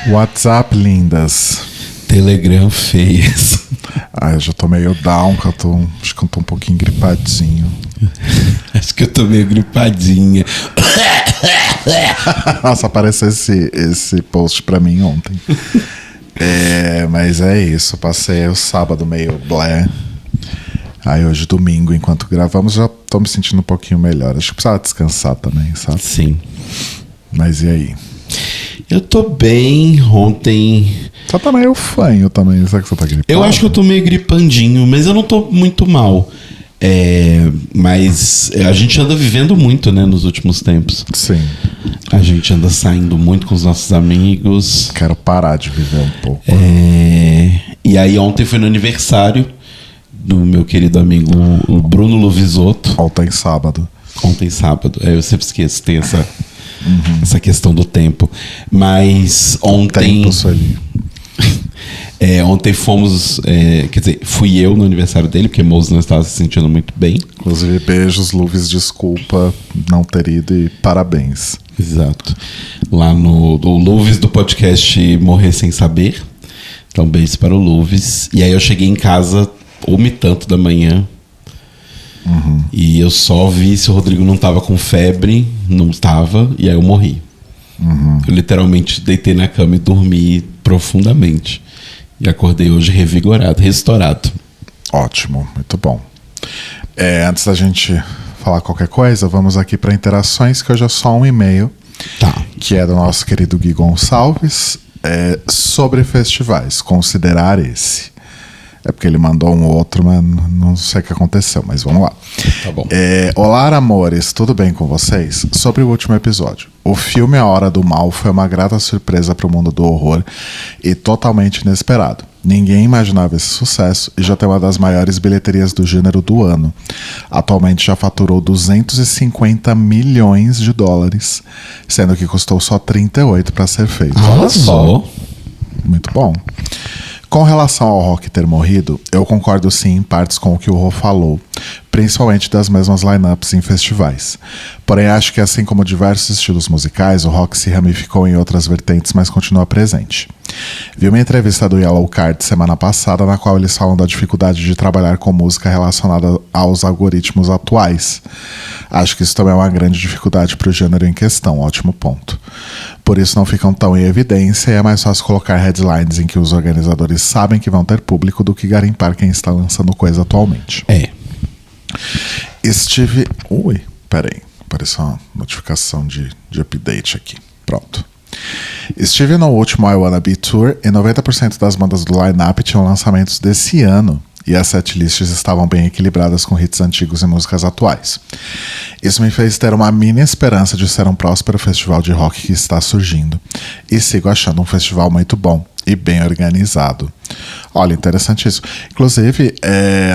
WhatsApp, lindas. Telegram feias. Eu já tô meio down, acho que eu tô um pouquinho gripadinho. Acho que eu tô meio gripadinha. Nossa, apareceu esse post pra mim ontem. Mas é isso, passei o sábado meio blé. Aí hoje, domingo, enquanto gravamos, já tô me sentindo um pouquinho melhor. Acho que precisava descansar também, sabe? Sim. Mas e aí? Eu tô bem. Ontem... Você tá meio fanho também, sabe que você tá gripado? Eu acho que eu tô meio gripandinho, mas eu não tô muito mal. Mas a gente anda vivendo muito, né, nos últimos tempos. Sim. A gente anda saindo muito com os nossos amigos. Quero parar de viver um pouco. E aí ontem foi no aniversário do meu querido amigo o Bruno Luvisotto. Ontem sábado. Ontem sábado. Eu sempre esqueço, tem essa questão do tempo. Mas ontem... Tempo, Sueli. Ontem fomos... quer dizer, fui eu no aniversário dele, porque Moço não estava se sentindo muito bem. Inclusive, beijos, Luves, desculpa não ter ido e parabéns. Exato. Lá no Luves do podcast Morrer Sem Saber. Então, beijo para o Luves. E aí eu cheguei em casa 1h da manhã. E eu só vi se o Rodrigo não tava com febre. Não estava. E aí eu morri. Eu literalmente deitei na cama e dormi profundamente. E acordei hoje revigorado, restaurado. Ótimo, muito bom. Antes da gente falar qualquer coisa, vamos aqui para interações, que hoje é só um e-mail. Tá. Que é do nosso querido Gui Gonçalves. Sobre festivais, considerar esse. Porque ele mandou um outro, mas não sei o que aconteceu, mas vamos lá. Tá bom. Olá, amores, tudo bem com vocês? Sobre o último episódio. O filme A Hora do Mal foi uma grata surpresa para o mundo do horror e totalmente inesperado. Ninguém imaginava esse sucesso e já tem uma das maiores bilheterias do gênero do ano. Atualmente já faturou 250 milhões de dólares, sendo que custou só 38 para ser feito. Olha só. Muito bom. Com relação ao rock ter morrido, eu concordo sim em partes com o que o Rô falou, principalmente das mesmas lineups em festivais. Porém, acho que assim como diversos estilos musicais, o rock se ramificou em outras vertentes, mas continua presente. Vi uma entrevista do Yellowcard semana passada, na qual eles falam da dificuldade de trabalhar com música relacionada aos algoritmos atuais. Acho que isso também é uma grande dificuldade para o gênero em questão, ótimo ponto. Por isso não ficam tão em evidência e é mais fácil colocar headlines em que os organizadores sabem que vão ter público do que garimpar quem está lançando coisa atualmente. Peraí, apareceu uma notificação de update aqui. Pronto. Estive no último I Wanna Be Tour e 90% das bandas do line-up tinham lançamentos desse ano. E as setlists estavam bem equilibradas com hits antigos e músicas atuais. Isso me fez ter uma mini esperança de ser um próspero festival de rock que está surgindo. E sigo achando um festival muito bom e bem organizado. Olha, interessante isso. Inclusive,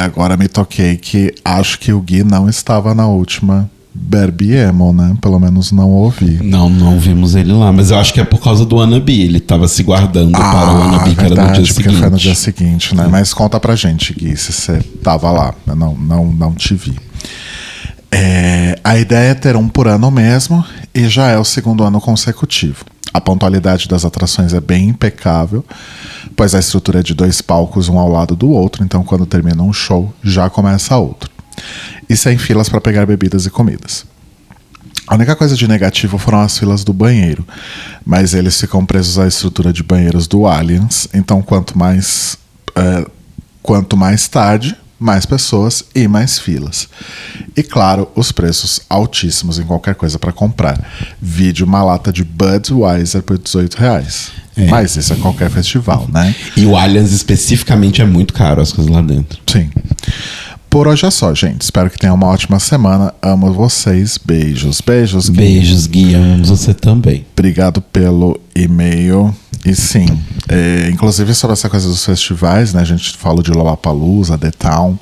agora me toquei que acho que o Gui não estava na última Barbie Emo, né? Pelo menos não ouvi. Não vimos ele lá, mas eu acho que é por causa do Wannabe. Ele tava se guardando para o Wannabe, que era no dia seguinte. Porque foi no dia seguinte, né? Mas conta pra gente, Gui, se você tava lá. Eu não te vi. A ideia é ter um por ano mesmo, e já é o segundo ano consecutivo. A pontualidade das atrações é bem impecável, pois a estrutura é de 2 palcos, um ao lado do outro, então quando termina um show, já começa outro. E sem filas para pegar bebidas e comidas. A única coisa de negativo foram as filas do banheiro, mas eles ficam presos à estrutura de banheiros do Allianz, então quanto mais tarde, mais pessoas e mais filas. E claro, os preços altíssimos em qualquer coisa para comprar. Vide uma lata de Budweiser por R$18. Mas isso é qualquer festival, né? E o Allianz especificamente é muito caro, as coisas lá dentro. Sim. Por hoje é só, gente. Espero que tenham uma ótima semana. Amo vocês. Beijos. Beijos, Gui. Beijos, Gui. Amamos você também. Obrigado pelo e-mail. E sim, inclusive sobre essa coisa dos festivais, né? A gente falou de Lollapalooza, The Town,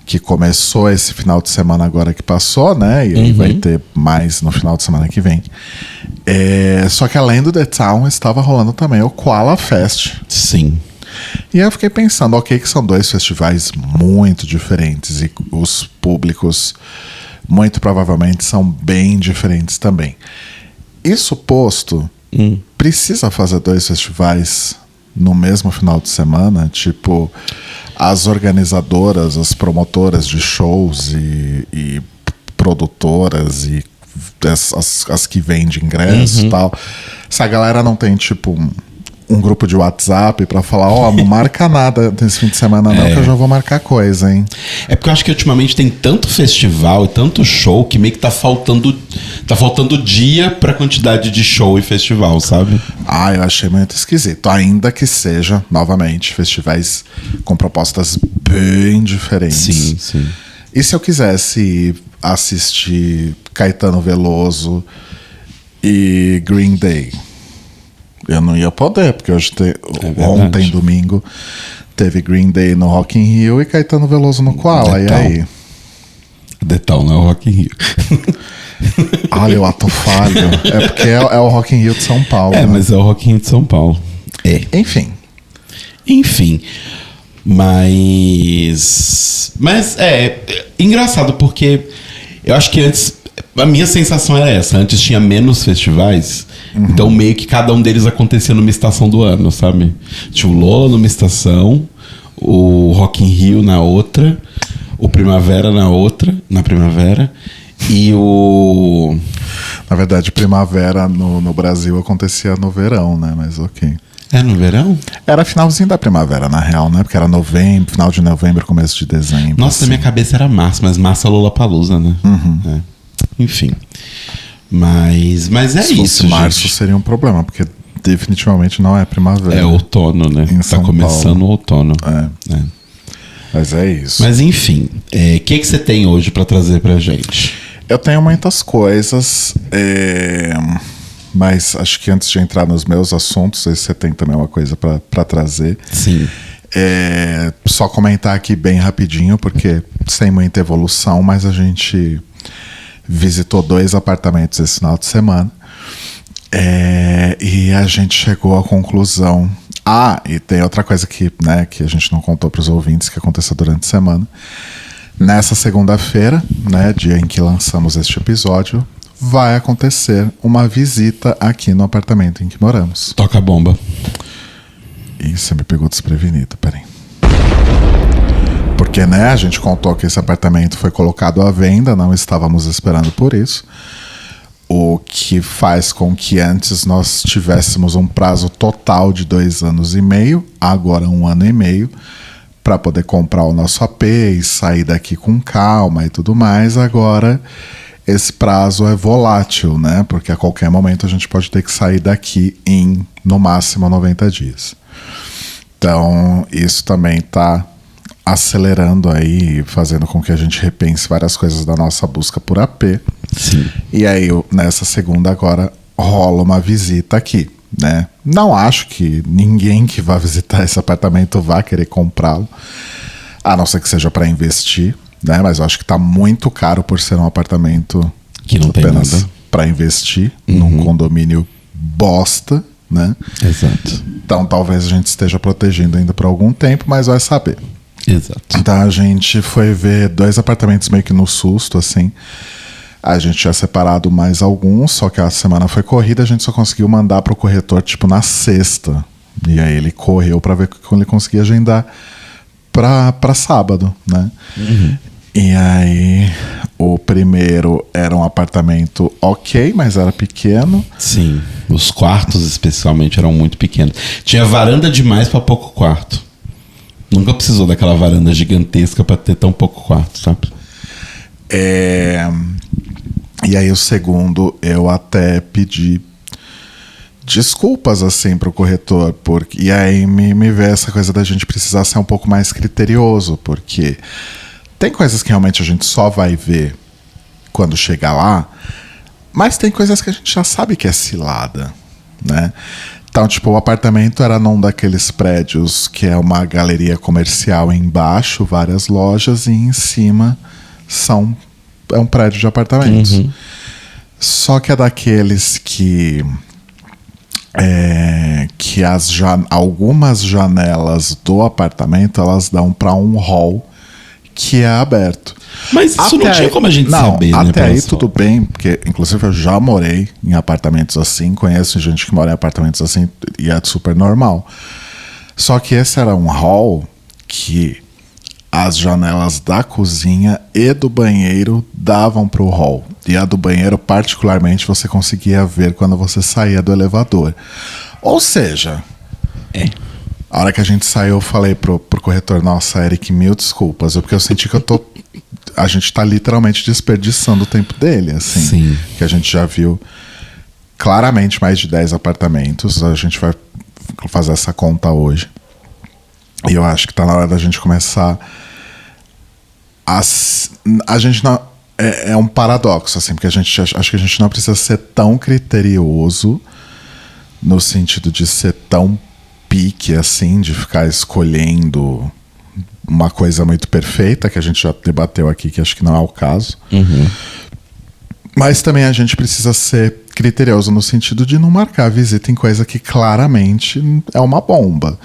que começou esse final de semana agora que passou, né? E aí vai ter mais no final de semana que vem. Só que além do The Town, estava rolando também o Koala Fest. Sim. E aí eu fiquei pensando, ok, que são 2 festivais muito diferentes e os públicos muito provavelmente são bem diferentes também. Isso posto, precisa fazer 2 festivais no mesmo final de semana. Tipo, as organizadoras, as promotoras de shows e produtoras e as que vendem ingresso e tal. Essa galera não tem, tipo, um grupo de WhatsApp pra falar, não marca nada nesse fim de semana não, que eu já vou marcar coisa, hein? É porque eu acho que ultimamente tem tanto festival e tanto show que meio que tá faltando dia pra quantidade de show e festival, sabe? Eu achei muito esquisito. Ainda que seja, novamente, festivais com propostas bem diferentes. Sim, sim. E se eu quisesse assistir Caetano Veloso e Green Day? Eu não ia poder, porque ontem, domingo, teve Green Day no Rock in Rio e Caetano Veloso no Koala. E aí? Detal, não é o Rock in Rio. Olha, o ato falho. É porque é o Rock in Rio de São Paulo. Né? Mas é o Rock in Rio de São Paulo. Enfim. Mas engraçado, porque eu acho que antes, a minha sensação era essa, antes tinha menos festivais, então meio que cada um deles acontecia numa estação do ano, sabe? Tinha o Lola numa estação, o Rock in Rio na outra, o Primavera na primavera, e o... Na verdade, Primavera no Brasil acontecia no verão, né? Mas ok. É no verão? Era finalzinho da primavera, na real, né? Porque era novembro, final de novembro, começo de dezembro. Nossa, na minha cabeça era março, mas março é Lollapalooza, né? Enfim. Mas é Se isso, fosse março seria um problema, porque definitivamente não é primavera. É outono, né? Tá começando o outono. Mas é isso. Mas enfim, o que você tem hoje pra trazer pra gente? Eu tenho muitas coisas, mas acho que antes de entrar nos meus assuntos, você tem também uma coisa pra trazer. Sim. Só comentar aqui bem rapidinho, porque sem muita evolução, mas a gente visitou 2 apartamentos esse final de semana. E a gente chegou à conclusão. E tem outra coisa que a gente não contou para os ouvintes, que aconteceu durante a semana. Nessa segunda-feira, dia em que lançamos este episódio, vai acontecer uma visita aqui no apartamento em que moramos. Toca a bomba. Ih, você me pegou desprevenido, peraí. Porque, a gente contou que esse apartamento foi colocado à venda, não estávamos esperando por isso. O que faz com que antes nós tivéssemos um prazo total de 2 anos e meio, agora 1 ano e meio, para poder comprar o nosso AP e sair daqui com calma e tudo mais. Agora, esse prazo é volátil, porque a qualquer momento a gente pode ter que sair daqui em, no máximo, 90 dias. Então, isso também está acelerando aí, fazendo com que a gente repense várias coisas da nossa busca por AP. Sim. E aí, nessa segunda agora, rola uma visita aqui, Não acho que ninguém que vá visitar esse apartamento vá querer comprá-lo, a não ser que seja para investir, Mas eu acho que tá muito caro por ser um apartamento que não tem apenas nada para investir, num condomínio bosta, Exato. Então talvez a gente esteja protegendo ainda por algum tempo, mas vai saber. Exato. Então a gente foi ver 2 apartamentos meio que no susto, assim. A gente tinha separado mais alguns, só que a semana foi corrida, a gente só conseguiu mandar pro corretor, tipo, na sexta. E aí ele correu para ver como ele conseguia agendar pra sábado, E aí, o primeiro era um apartamento ok, mas era pequeno. Sim, os quartos especialmente eram muito pequenos. Tinha varanda demais para pouco quarto. Nunca precisou daquela varanda gigantesca para ter tão pouco quarto, sabe? E aí o segundo, eu até pedi desculpas, assim, pro corretor. E aí me vê essa coisa da gente precisar ser um pouco mais criterioso, porque tem coisas que realmente a gente só vai ver quando chegar lá, mas tem coisas que a gente já sabe que é cilada, Então, tipo, o apartamento era num daqueles prédios que é uma galeria comercial embaixo, várias lojas, e em cima é um prédio de apartamentos. Só que é daqueles que algumas janelas do apartamento elas dão para um hall que é aberto. Mas isso não tinha como a gente saber, né? Até aí tudo bem, porque inclusive eu já morei em apartamentos assim, conheço gente que mora em apartamentos assim e é super normal. Só que esse era um hall que as janelas da cozinha e do banheiro davam pro hall. E a do banheiro, particularmente, você conseguia ver quando você saía do elevador. Ou seja, a hora que a gente saiu, eu falei pro corretor, nossa, Eric, mil desculpas, porque eu senti que a gente tá literalmente desperdiçando o tempo dele, assim. Sim. Que a gente já viu claramente mais de 10 apartamentos, a gente vai fazer essa conta hoje. E eu acho que tá na hora da gente começar a gente não... É um paradoxo, assim, porque acho que a gente não precisa ser tão criterioso no sentido de ser tão pique, assim, de ficar escolhendo uma coisa muito perfeita, que a gente já debateu aqui, que acho que não é o caso. Uhum. Mas também a gente precisa ser criterioso no sentido de não marcar a visita em coisa que claramente é uma bomba.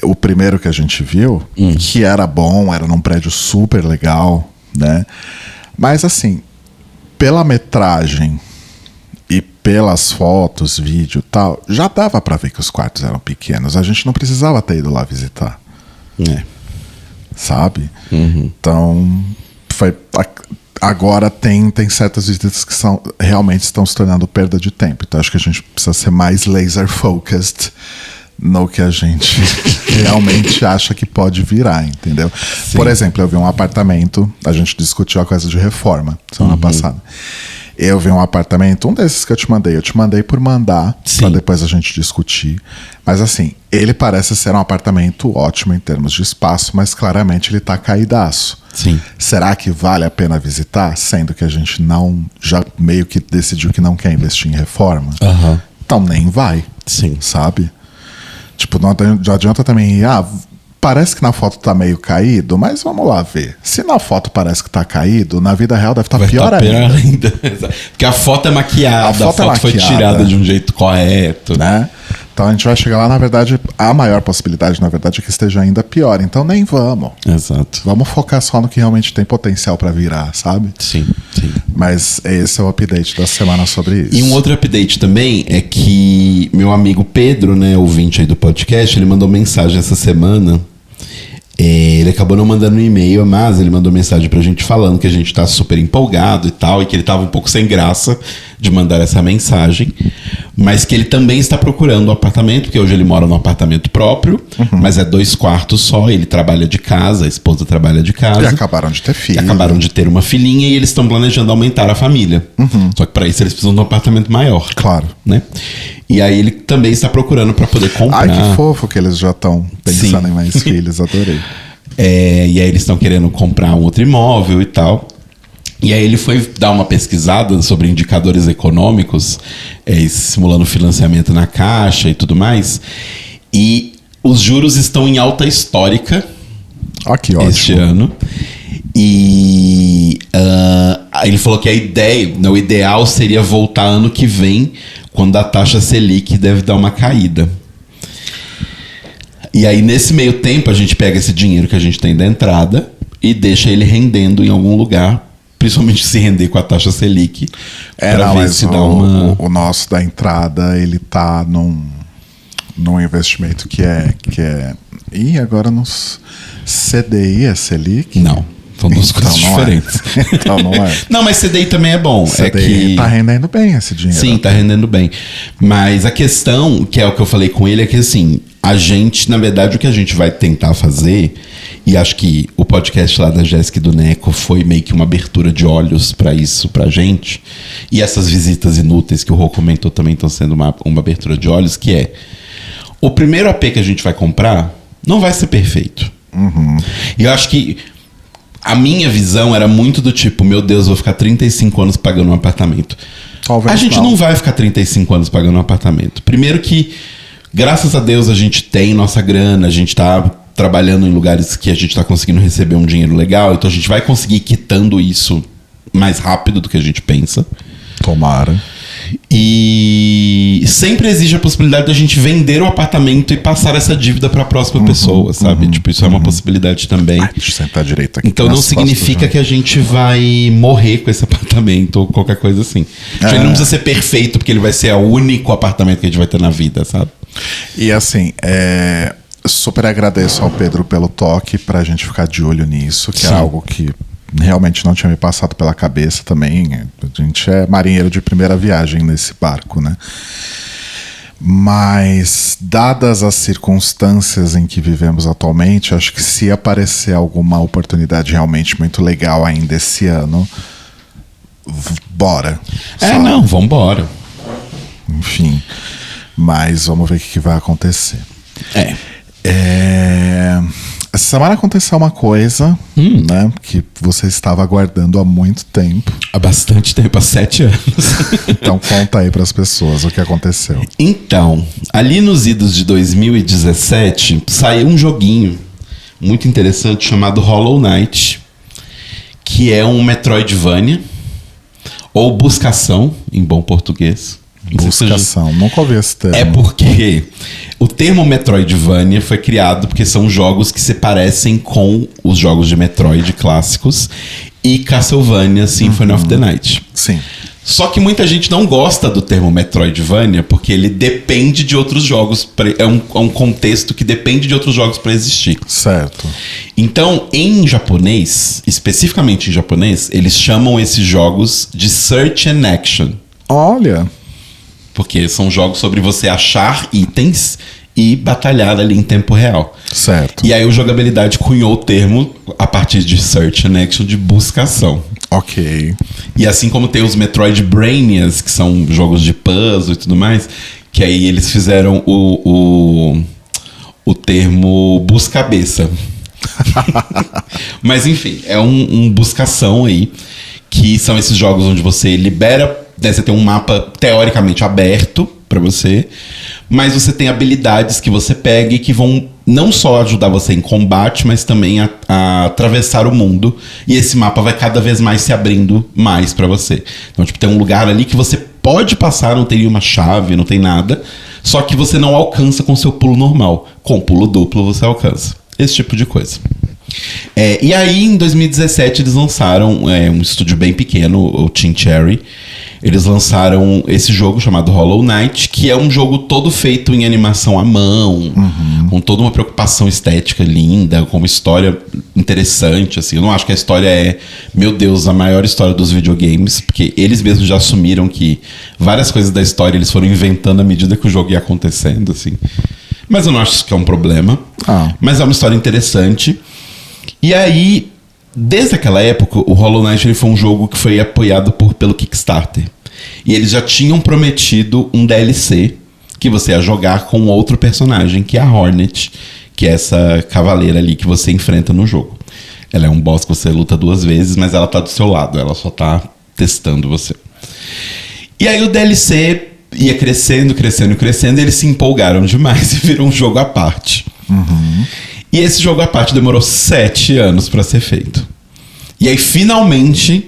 O primeiro que a gente viu, que era bom, era num prédio super legal, né? Mas assim, pela metragem e pelas fotos, vídeo e tal, já dava pra ver que os quartos eram pequenos. A gente não precisava ter ido lá visitar. Sabe? Uhum. Então, agora tem certas visitas que realmente estão se tornando perda de tempo. Então acho que a gente precisa ser mais laser focused no que a gente realmente acha que pode virar, entendeu? Sim. Por exemplo, eu vi um apartamento, a gente discutiu a coisa de reforma semana passada. Eu vi um apartamento, um desses que eu te mandei por mandar, pra depois a gente discutir. Mas assim, ele parece ser um apartamento ótimo em termos de espaço, mas claramente ele tá caidaço. Sim. Será que vale a pena visitar, sendo que a gente já meio que decidiu que não quer investir em reforma? Uhum. Então nem vai, sabe? Tipo, não adianta também ir, parece que na foto tá meio caído, mas vamos lá ver. Se na foto parece que tá caído, na vida real deve estar pior ainda. Porque a foto é maquiada, a foto foi tirada de um jeito correto. Né? Então a gente vai chegar lá, na verdade, a maior possibilidade, na verdade, é que esteja ainda pior. Então nem vamos. Exato. Vamos focar só no que realmente tem potencial pra virar, sabe? Sim. Mas esse é o update da semana sobre isso. E um outro update também é que meu amigo Pedro, né, ouvinte aí do podcast, ele mandou mensagem essa semana. Ele acabou não mandando um e-mail, mas ele mandou mensagem pra gente falando que a gente tá super empolgado e tal, e que ele tava um pouco sem graça de mandar essa mensagem, mas que ele também está procurando um apartamento, porque hoje ele mora num apartamento próprio, mas é 2 quartos só, ele trabalha de casa, a esposa trabalha de casa. E acabaram de ter filho. Acabaram de ter uma filhinha e eles estão planejando aumentar a família. Só que para isso eles precisam de um apartamento maior. Claro. Né? E aí ele também está procurando para poder comprar. Ai, que fofo que eles já estão pensando em mais filhos, adorei. E aí eles estão querendo comprar um outro imóvel e tal. E aí ele foi dar uma pesquisada sobre indicadores econômicos, simulando financiamento na Caixa e tudo mais. E os juros estão em alta histórica que ótimo. Este ano. E ele falou que o ideal seria voltar ano que vem, quando a taxa Selic deve dar uma caída. E aí, nesse meio tempo, a gente pega esse dinheiro que a gente tem da entrada e deixa ele rendendo em algum lugar, principalmente se render com a taxa Selic. O nosso da entrada, ele tá num investimento que é... Ih, agora nos CDI é Selic? Não. São duas coisas diferentes. Então não é. Não, mas CDI também é bom. CDI tá rendendo bem esse dinheiro. Sim, tá rendendo bem. Mas a questão, que é o que eu falei com ele, é que assim, a gente, na verdade, o que a gente vai tentar fazer, e acho que o podcast lá da Jéssica e do Neco foi meio que uma abertura de olhos pra isso, pra gente. E essas visitas inúteis que o Rô comentou também estão sendo uma abertura de olhos, que é: o primeiro AP que a gente vai comprar não vai ser perfeito. E eu acho que a minha visão era muito do tipo, meu Deus, vou ficar 35 anos pagando um apartamento. Talvez a gente não vai ficar 35 anos pagando um apartamento. Primeiro que, graças a Deus, a gente tem nossa grana, a gente tá trabalhando em lugares que a gente tá conseguindo receber um dinheiro legal, então a gente vai conseguir ir quitando isso mais rápido do que a gente pensa. Tomara. E sempre existe a possibilidade da gente vender o apartamento e passar essa dívida para a próxima pessoa, sabe? Tipo, isso é uma possibilidade também. Deixa eu sentar direito aqui. Então não significa que a gente vai morrer com esse apartamento ou qualquer coisa assim. Ele não precisa ser perfeito, porque ele vai ser o único apartamento que a gente vai ter na vida, sabe? E assim, super agradeço ao Pedro pelo toque pra gente ficar de olho nisso, que é algo que realmente não tinha me passado pela cabeça também. A gente é marinheiro de primeira viagem nesse barco, né? Mas, dadas as circunstâncias em que vivemos atualmente, acho que se aparecer alguma oportunidade realmente muito legal ainda esse ano, bora. Não, vambora. Enfim, mas vamos ver o que vai acontecer. Essa semana aconteceu uma coisa, né, que você estava aguardando há muito tempo. Há bastante tempo, há 7 anos. Então conta aí para as pessoas o que aconteceu. Então, ali nos idos de 2017, saiu um joguinho muito interessante chamado Hollow Knight, que é um Metroidvania, ou buscação, em bom português. Buscação, nunca ouvi esse termo. É porque o termo Metroidvania foi criado porque são jogos que se parecem com os jogos de Metroid clássicos e Castlevania Symphony of the Night. Sim. Só que muita gente não gosta do termo Metroidvania porque ele depende de outros jogos. É um contexto que depende de outros jogos para existir. Certo. Então, em japonês, especificamente em japonês, eles chamam esses jogos de Search and Action. Olha... Porque são jogos sobre você achar itens e batalhar ali em tempo real. Certo. E aí o Jogabilidade cunhou o termo, a partir de Search and Action, de buscação. Ok. E assim como tem os Metroidvanias, que são jogos de puzzle e tudo mais, que aí eles fizeram o termo buscabeça. Mas enfim, é um buscação aí, que são esses jogos onde você libera... Você tem um mapa teoricamente aberto para você, mas você tem habilidades que você pega e que vão não só ajudar você em combate, mas também a atravessar o mundo. E esse mapa vai cada vez mais se abrindo mais para você. Então, tipo, tem um lugar ali que você pode passar, não tem nenhuma chave, não tem nada, só que você não alcança com seu pulo normal. Com pulo duplo você alcança. Esse tipo de coisa. E aí, em 2017, eles lançaram um estúdio bem pequeno, o Team Cherry. Eles lançaram esse jogo chamado Hollow Knight, que é um jogo todo feito em animação à mão, com toda uma preocupação estética linda, com uma história interessante, assim. Eu não acho que a história é, meu Deus, a maior história dos videogames, porque eles mesmos já assumiram que várias coisas da história eles foram inventando à medida que o jogo ia acontecendo, assim. Mas eu não acho que é um problema. Mas é uma história interessante. E aí... Desde aquela época, o Hollow Knight ele foi um jogo que foi apoiado pelo Kickstarter. E eles já tinham prometido um DLC que você ia jogar com outro personagem, que é a Hornet, que é essa cavaleira ali que você enfrenta no jogo. Ela é um boss que você luta 2 vezes, mas ela tá do seu lado, ela só tá testando você. E aí o DLC ia crescendo, crescendo, crescendo, e eles se empolgaram demais e virou um jogo à parte. E esse jogo à parte demorou 7 anos para ser feito. E aí, finalmente,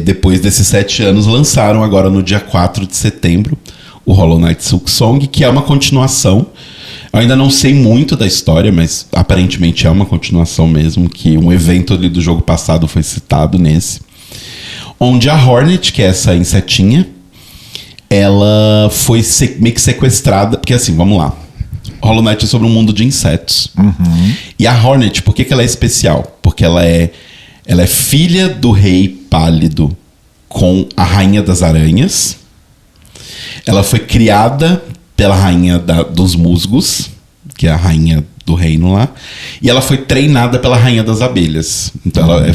depois desses 7 anos, lançaram agora no dia 4 de setembro o Hollow Knight Silksong, que é uma continuação. Eu ainda não sei muito da história, mas aparentemente é uma continuação mesmo, que um evento ali do jogo passado foi citado nesse. Onde a Hornet, que é essa insetinha, ela foi meio que sequestrada. Porque assim, vamos lá. Hollow Knight é sobre um mundo de insetos. E a Hornet, por que ela é especial? Porque ela é filha do rei pálido com a rainha das aranhas. Ela foi criada pela rainha dos musgos, que é a rainha do reino lá. E ela foi treinada pela rainha das abelhas. Então ela é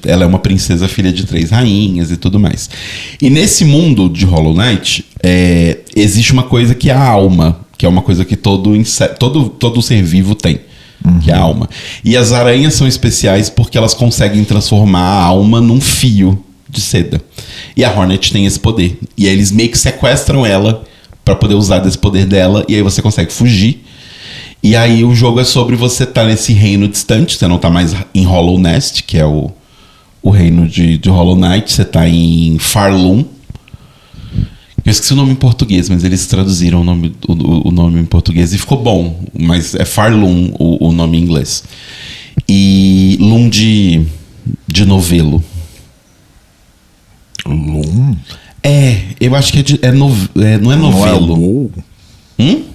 ela é uma princesa filha de 3 rainhas e tudo mais. E nesse mundo de Hollow Knight, existe uma coisa que é a alma, que é uma coisa que todo ser vivo tem, que é a alma. E as aranhas são especiais porque elas conseguem transformar a alma num fio de seda. E a Hornet tem esse poder. E aí eles meio que sequestram ela pra poder usar desse poder dela, e aí você consegue fugir. E aí o jogo é sobre você estar nesse reino distante, você não tá mais em Hollow Nest, que é o reino de Hollow Knight, você tá em Farloom. Eu esqueci o nome em português, mas eles traduziram o nome em português e ficou bom. Mas é Farlum o nome em inglês. E Lum de novelo. Lum? Eu acho que não é novelo. Não é WoW?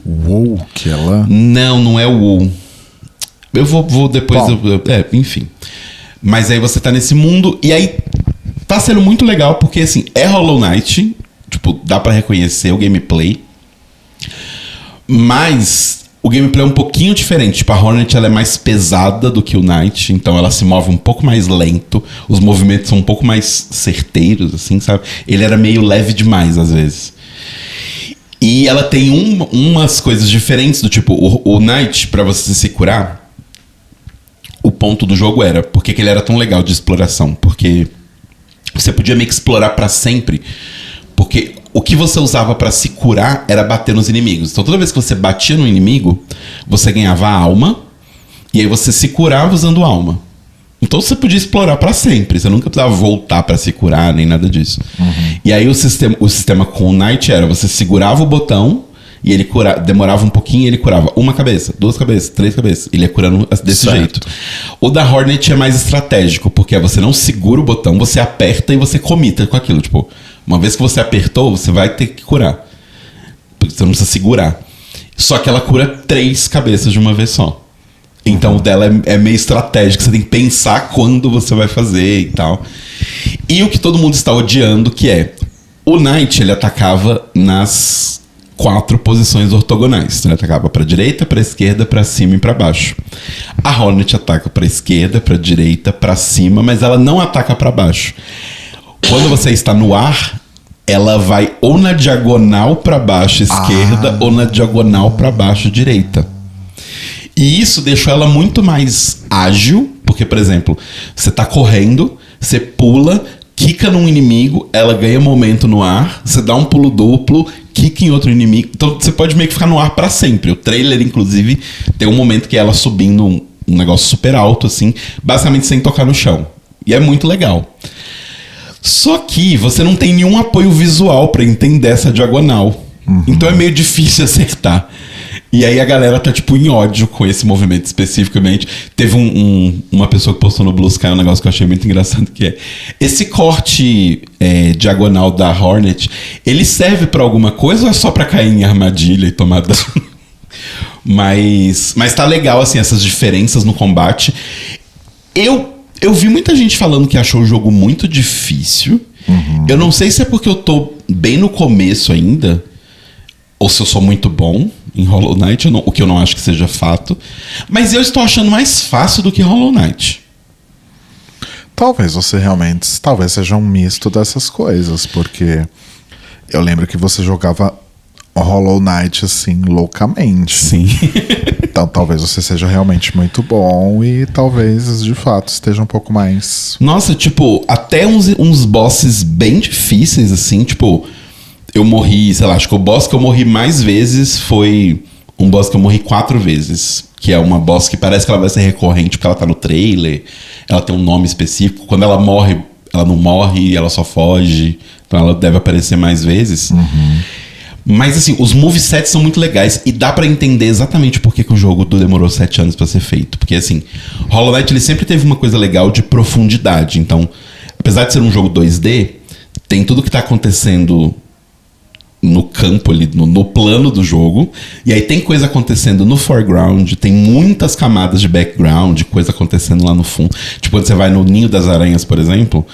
WoW, que ela... Não é o WoW. Eu vou depois... enfim. Mas aí você tá nesse mundo e aí tá sendo muito legal porque, assim, é Hollow Knight. Tipo, dá pra reconhecer o gameplay. Mas o gameplay é um pouquinho diferente. Tipo, a Hornet ela é mais pesada do que o Knight. Então ela se move um pouco mais lento. Os movimentos são um pouco mais certeiros, assim, sabe? Ele era meio leve demais, às vezes. E ela tem umas coisas diferentes. Do tipo, o Knight, pra você se curar... O ponto do jogo era... Por que ele era tão legal de exploração? Porque você podia meio que explorar pra sempre... Porque o que você usava pra se curar era bater nos inimigos. Então toda vez que você batia no inimigo, você ganhava alma. E aí você se curava usando alma. Então você podia explorar pra sempre. Você nunca precisava voltar pra se curar, nem nada disso. E aí o sistema com o Knight era... Você segurava o botão e ele demorava um pouquinho e ele curava uma cabeça, 2 cabeças, 3 cabeças. Ele ia curando desse jeito. O da Hornet é mais estratégico. Porque você não segura o botão, você aperta e você comita com aquilo. Tipo... Uma vez que você apertou, você vai ter que curar. Porque você não precisa segurar. Só que ela cura 3 cabeças de uma vez só. Então o dela é meio estratégico. Você tem que pensar quando você vai fazer e tal. E o que todo mundo está odiando, que é... O Knight, ele atacava nas 4 posições ortogonais. Ele atacava para direita, para esquerda, para cima e para baixo. A Hornet ataca para esquerda, para direita, para cima, mas ela não ataca para baixo. Quando você está no ar, ela vai ou na diagonal para baixo esquerda ou na diagonal para baixo direita. E isso deixou ela muito mais ágil, porque, por exemplo, você tá correndo, você pula, quica num inimigo, ela ganha momento no ar, você dá um pulo duplo, quica em outro inimigo. Então você pode meio que ficar no ar para sempre. O trailer, inclusive, tem um momento que ela subindo um negócio super alto, assim, basicamente sem tocar no chão. E é muito legal. Só que você não tem nenhum apoio visual pra entender essa diagonal. Então é meio difícil acertar. E aí a galera tá, tipo, em ódio com esse movimento especificamente. Teve uma pessoa que postou no Blue Sky um negócio que eu achei muito engraçado, que é... Esse corte diagonal da Hornet, ele serve pra alguma coisa ou é só pra cair em armadilha e tomar dano? Mas tá legal, assim, essas diferenças no combate. Eu vi muita gente falando que achou o jogo muito difícil. Eu não sei se é porque eu tô bem no começo ainda, ou se eu sou muito bom em Hollow Knight, o que eu não acho que seja fato. Mas eu estou achando mais fácil do que Hollow Knight. Talvez seja um misto dessas coisas, porque eu lembro que você jogava Hollow Knight assim, loucamente. Sim. Então talvez você seja realmente muito bom e talvez de fato esteja um pouco mais... Nossa, tipo, até uns bosses bem difíceis, assim, tipo, eu morri, sei lá, acho que o boss que eu morri mais vezes foi um boss que eu morri 4 vezes. Que é uma boss que parece que ela vai ser recorrente porque ela tá no trailer, ela tem um nome específico. Quando ela morre, ela não morre, ela só foge. Então ela deve aparecer mais vezes. Mas assim, os movesets são muito legais e dá pra entender exatamente por que o jogo demorou 7 anos pra ser feito. Porque assim, Hollow Knight ele sempre teve uma coisa legal de profundidade. Então, apesar de ser um jogo 2D, tem tudo que tá acontecendo no campo ali, no plano do jogo. E aí tem coisa acontecendo no foreground, tem muitas camadas de background, coisa acontecendo lá no fundo. Tipo, quando você vai no Ninho das Aranhas, por exemplo...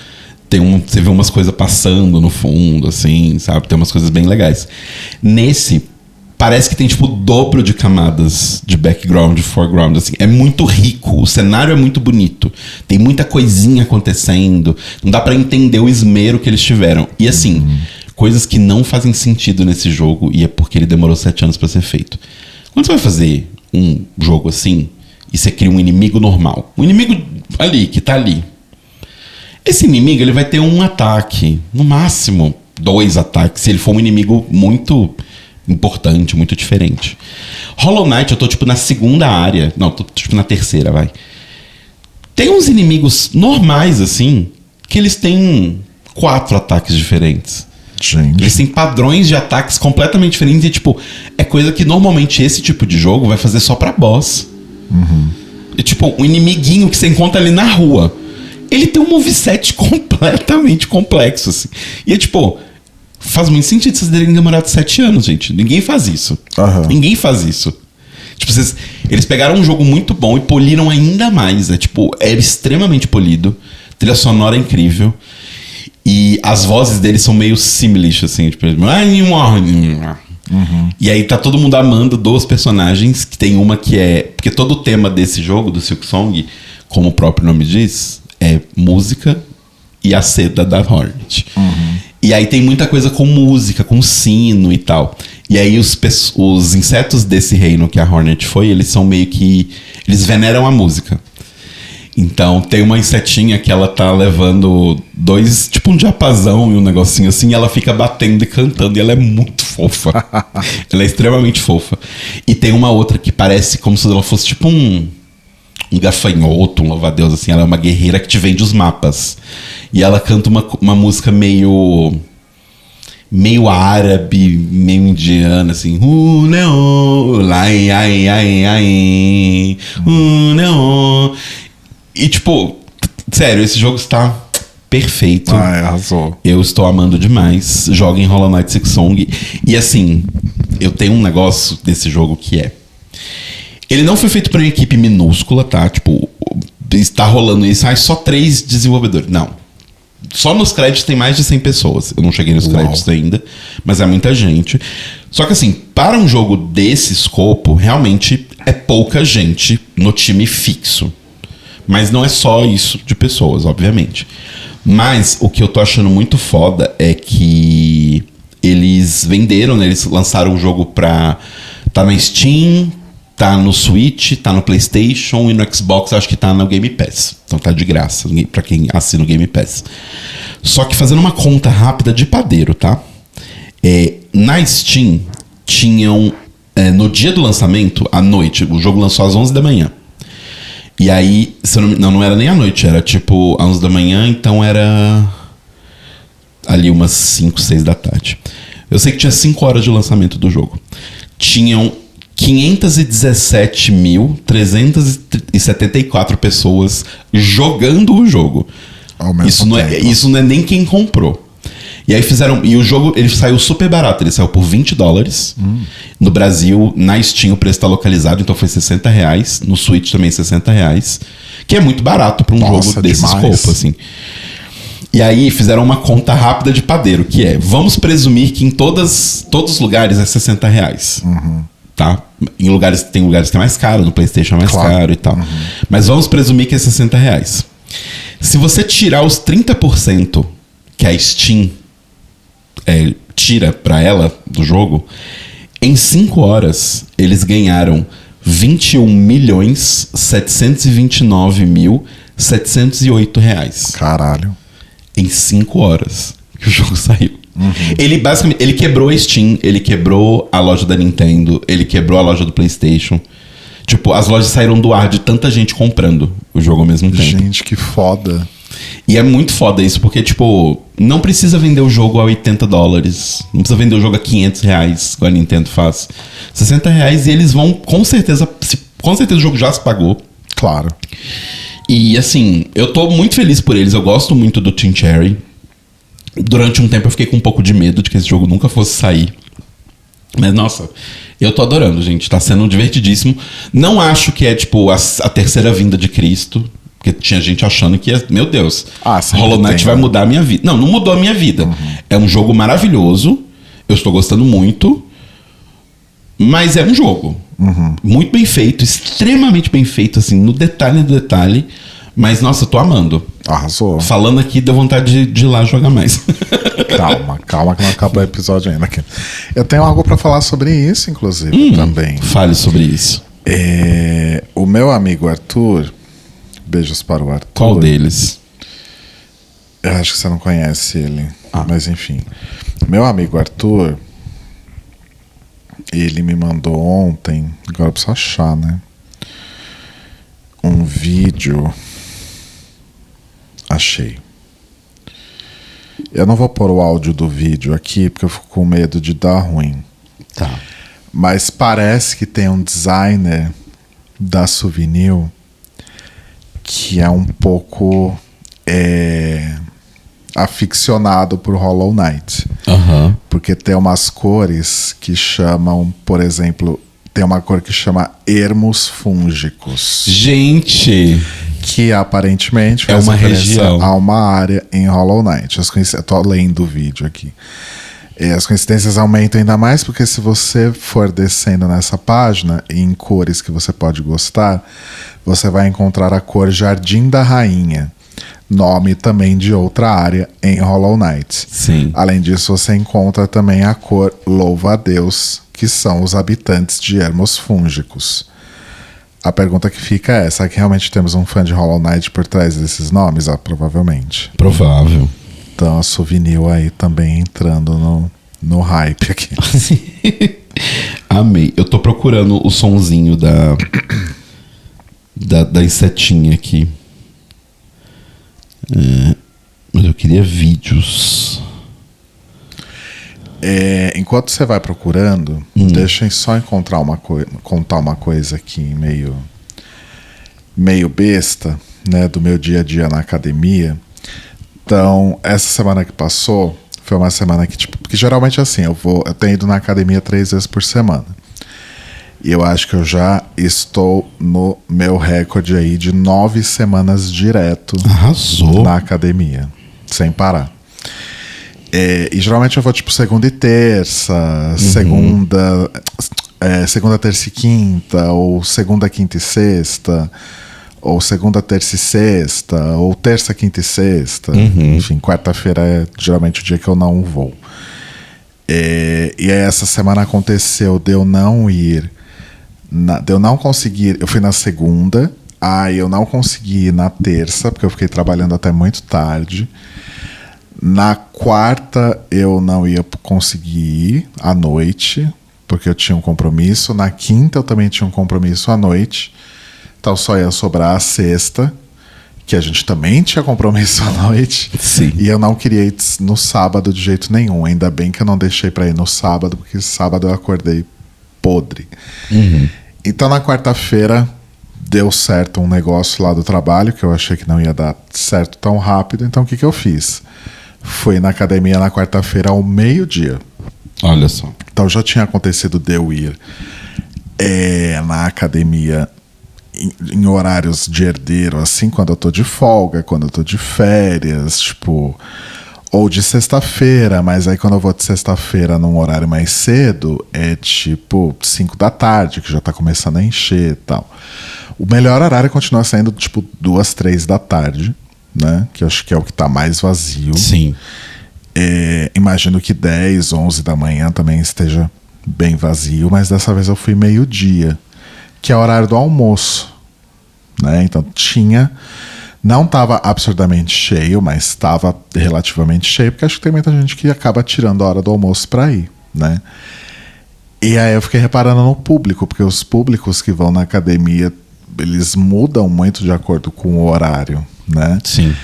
Você vê umas coisas passando no fundo, assim, sabe? Tem umas coisas bem legais. Nesse, parece que tem, tipo, o dobro de camadas de background, de foreground, assim. É muito rico, o cenário é muito bonito. Tem muita coisinha acontecendo. Não dá pra entender o esmero que eles tiveram. E, assim, coisas que não fazem sentido nesse jogo, e é porque ele demorou 7 anos pra ser feito. Quando você vai fazer um jogo assim, e você cria um inimigo normal, um inimigo ali, que tá ali, esse inimigo ele vai ter um ataque, no máximo 2 ataques, se ele for um inimigo muito importante, muito diferente. Hollow Knight eu tô tipo na segunda área, não, tô tipo na terceira, vai. Tem uns inimigos normais assim, que eles têm 4 ataques diferentes. Gente. Eles têm padrões de ataques completamente diferentes e, tipo, é coisa que normalmente esse tipo de jogo vai fazer só pra boss. E, tipo, um inimiguinho que você encontra ali na rua. Ele tem um moveset completamente complexo, assim. E é, tipo, faz muito sentido vocês terem demorado 7 anos, gente. Ninguém faz isso. Ninguém faz isso. Tipo, eles pegaram um jogo muito bom e poliram ainda mais. É, tipo, é extremamente polido. Trilha sonora é incrível. E as vozes deles são meio similish, assim, tipo, e aí tá todo mundo amando 2 personagens, que tem uma que é... Porque todo o tema desse jogo, do Silksong, como o próprio nome diz, é música e a seda da Hornet. E aí tem muita coisa com música, com sino e tal. E aí os insetos desse reino que a Hornet foi, eles são meio que... Eles veneram a música. Então tem uma insetinha que ela tá levando 2, tipo um diapasão e um negocinho assim, e ela fica batendo e cantando, e ela é muito fofa. Ela é extremamente fofa. E tem uma outra que parece como se ela fosse tipo um gafanhoto, um louva-a-Deus, assim. Ela é uma guerreira que te vende os mapas. E ela canta uma música meio árabe, meio indiana, assim. E, tipo, sério, esse jogo está perfeito. Arrasou. Eu estou amando demais. Joguem Hollow Knight Silksong. E, assim, eu tenho um negócio desse jogo que é... Ele não foi feito por uma equipe minúscula, tá? Tipo, está rolando isso. Só 3 desenvolvedores. Não. Só nos créditos tem mais de 100 pessoas. Eu não cheguei nos créditos ainda, mas é muita gente. Só que, assim, para um jogo desse escopo, realmente é pouca gente no time fixo. Mas não é só isso de pessoas, obviamente. Mas o que eu tô achando muito foda é que eles venderam, né? Eles lançaram o jogo pra... Tá na Steam, tá no Switch, tá no PlayStation e no Xbox, acho que tá no Game Pass. Então tá de graça pra quem assina o Game Pass. Só que fazendo uma conta rápida de padeiro, tá? Na Steam, tinham... no dia do lançamento, à noite, o jogo lançou às 11 da manhã. E aí, não era nem à noite, era tipo às 11 da manhã, então era ali umas 5, 6 da tarde. Eu sei que tinha 5 horas de lançamento do jogo. Tinham 517.374 pessoas jogando o jogo. Isso não é nem quem comprou. E aí e o jogo, ele saiu super barato, ele saiu por $20. No Brasil, na Steam o preço tá localizado, então foi R$60. No Switch também R$60. Que é muito barato pra um jogo desse escopo, assim. E aí fizeram uma conta rápida de padeiro, que é, vamos presumir que em todos os lugares é R$60. Tá? Tem lugares que é mais caro, no PlayStation é mais caro e tal. Mas vamos presumir que é R$60. Se você tirar os 30% que a Steam tira pra ela do jogo, em 5 horas eles ganharam 21.729.708 reais. Caralho. Em 5 horas que o jogo saiu. Ele basicamente, ele quebrou a Steam, ele quebrou a loja da Nintendo, ele quebrou a loja do PlayStation. Tipo, as lojas saíram do ar de tanta gente comprando o jogo ao mesmo tempo. Gente, que foda. E é muito foda isso, porque, tipo, não precisa vender o jogo a $80. Não precisa vender o jogo a R$500, igual a Nintendo faz. R$60 e eles vão, com certeza o jogo já se pagou. Claro. E, assim, eu tô muito feliz por eles. Eu gosto muito do Team Cherry. Durante um tempo eu fiquei com um pouco de medo de que esse jogo nunca fosse sair. Mas, nossa, eu tô adorando, gente. Tá sendo divertidíssimo. Não acho que é, tipo, a terceira vinda de Cristo. Porque tinha gente achando que, meu Deus, Hollow Knight vai mudar a minha vida. Não mudou a minha vida. É um jogo maravilhoso. Eu estou gostando muito. Mas é um jogo. Muito bem feito, extremamente bem feito, assim, no detalhe do detalhe. Mas, nossa, eu tô amando. Arrasou. Falando aqui, deu vontade de ir lá jogar mais. Calma que não acabou o episódio ainda. Eu tenho algo pra falar sobre isso, inclusive, também. Fale sobre isso. O meu amigo Arthur... Beijos para o Arthur. Qual deles? Eu acho que você não conhece ele. Mas enfim. Meu amigo Arthur, ele me mandou ontem, agora eu preciso achar, né? Um vídeo. Achei. Eu não vou pôr o áudio do vídeo aqui, porque eu fico com medo de dar ruim. Tá. Mas parece que tem um designer da Souvenir que é um pouco aficionado por Hollow Knight. Aham. Porque tem umas cores que chamam, por exemplo, tem uma cor que chama ermos fúngicos. Gente! Que aparentemente É faz uma referência região. a uma área em Hollow Knight. Eu tô lendo o vídeo aqui. E as coincidências aumentam ainda mais porque se você for descendo nessa página, em cores que você pode gostar, você vai encontrar a cor Jardim da Rainha, nome também de outra área em Hollow Knight. Sim. Além disso, você encontra também a cor Louva a Deus, que são os habitantes de ermos fúngicos. A pergunta que fica é, será que realmente temos um fã de Hollow Knight por trás desses nomes? Ah, provavelmente. Provável. Então a Souvenir aí também entrando no hype aqui. Amei. Eu tô procurando o sonzinho da insetinha aqui. Mas eu queria vídeos. Enquanto você vai procurando, deixa eu só contar uma coisa aqui meio besta, né, do meu dia a dia na academia. Então, essa semana que passou foi uma semana que, tipo, porque geralmente assim, eu tenho ido na academia 3 vezes por semana. E eu acho que eu já estou no meu recorde aí de 9 semanas direto. Arrasou. Na academia, sem parar. E geralmente eu vou tipo segunda e terça, segunda, terça e quinta, ou segunda, quinta e sexta, ou segunda, terça e sexta, ou terça, quinta e sexta. Enfim, quarta-feira é geralmente o dia que eu não vou. E aí essa semana aconteceu de eu não ir, de eu não conseguir. Eu fui na segunda, aí eu não consegui ir na terça, porque eu fiquei trabalhando até muito tarde. Na quarta eu não ia conseguir ir à noite, porque eu tinha um compromisso. Na quinta eu também tinha um compromisso à noite. Então só ia sobrar a sexta, que a gente também tinha compromisso à noite. Sim. E eu não queria ir no sábado de jeito nenhum. Ainda bem que eu não deixei pra ir no sábado, porque sábado eu acordei podre. Então na quarta-feira deu certo um negócio lá do trabalho, que eu achei que não ia dar certo tão rápido. Então o que eu fiz? Fui na academia na quarta-feira ao meio-dia. Olha só. Então já tinha acontecido de eu ir na academia em horários de herdeiro, assim, quando eu tô de folga, quando eu tô de férias, tipo, ou de sexta-feira, mas aí quando eu vou de sexta-feira num horário mais cedo, é tipo 5 da tarde, que já tá começando a encher e tal. O melhor horário continua sendo tipo 2, 3 da tarde, né? Que eu acho que é o que tá mais vazio. Sim. Imagino que 10, 11 da manhã também esteja bem vazio, mas dessa vez eu fui meio-dia, que é o horário do almoço, né? Então não estava absurdamente cheio, mas estava relativamente cheio, porque acho que tem muita gente que acaba tirando a hora do almoço para ir, né? E aí eu fiquei reparando no público, porque os públicos que vão na academia, eles mudam muito de acordo com o horário, né? Sim.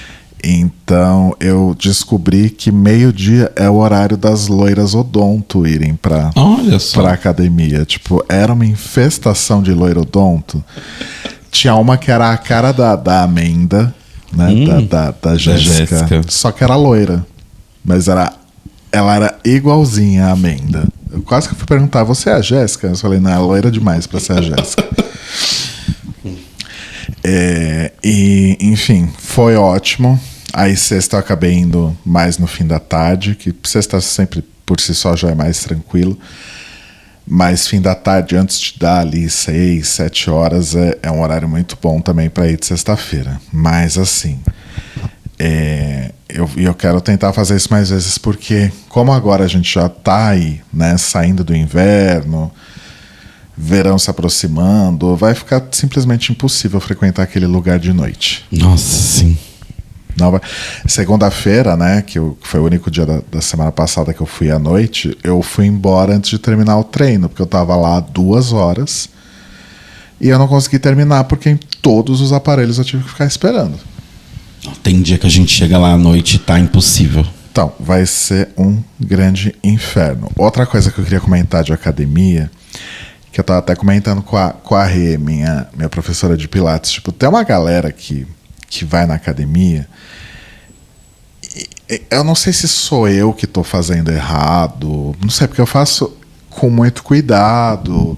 Então eu descobri que meio-dia é o horário das loiras odonto irem pra academia. Tipo, era uma infestação de loira odonto. Tinha uma que era a cara da Amanda, né? Da Jéssica. Só que era loira. Mas ela era igualzinha à Amanda. Eu quase que fui perguntar, você é a Jéssica? Eu falei, não, é loira demais pra ser a Jéssica. E, enfim, foi ótimo. Aí sexta eu acabei indo mais no fim da tarde, que sexta sempre por si só já é mais tranquilo. Mas fim da tarde, antes de dar ali 6, 7 horas, é um horário muito bom também para ir de sexta-feira. Mas assim, eu quero tentar fazer isso mais vezes, porque como agora a gente já tá aí, né, saindo do inverno, verão se aproximando, vai ficar simplesmente impossível frequentar aquele lugar de noite. Nossa, sim. Segunda-feira, né, que foi o único dia da semana passada que eu fui à noite, eu fui embora antes de terminar o treino, porque eu tava lá 2 horas e eu não consegui terminar porque em todos os aparelhos eu tive que ficar esperando. Tem dia que a gente chega lá à noite e tá impossível. Então, vai ser um grande inferno. Outra coisa que eu queria comentar de academia, que eu tava até comentando com a Rê, minha professora de Pilates. Tipo, tem uma galera que vai na academia. Eu não sei se sou eu que tô fazendo errado. Não sei, porque eu faço com muito cuidado.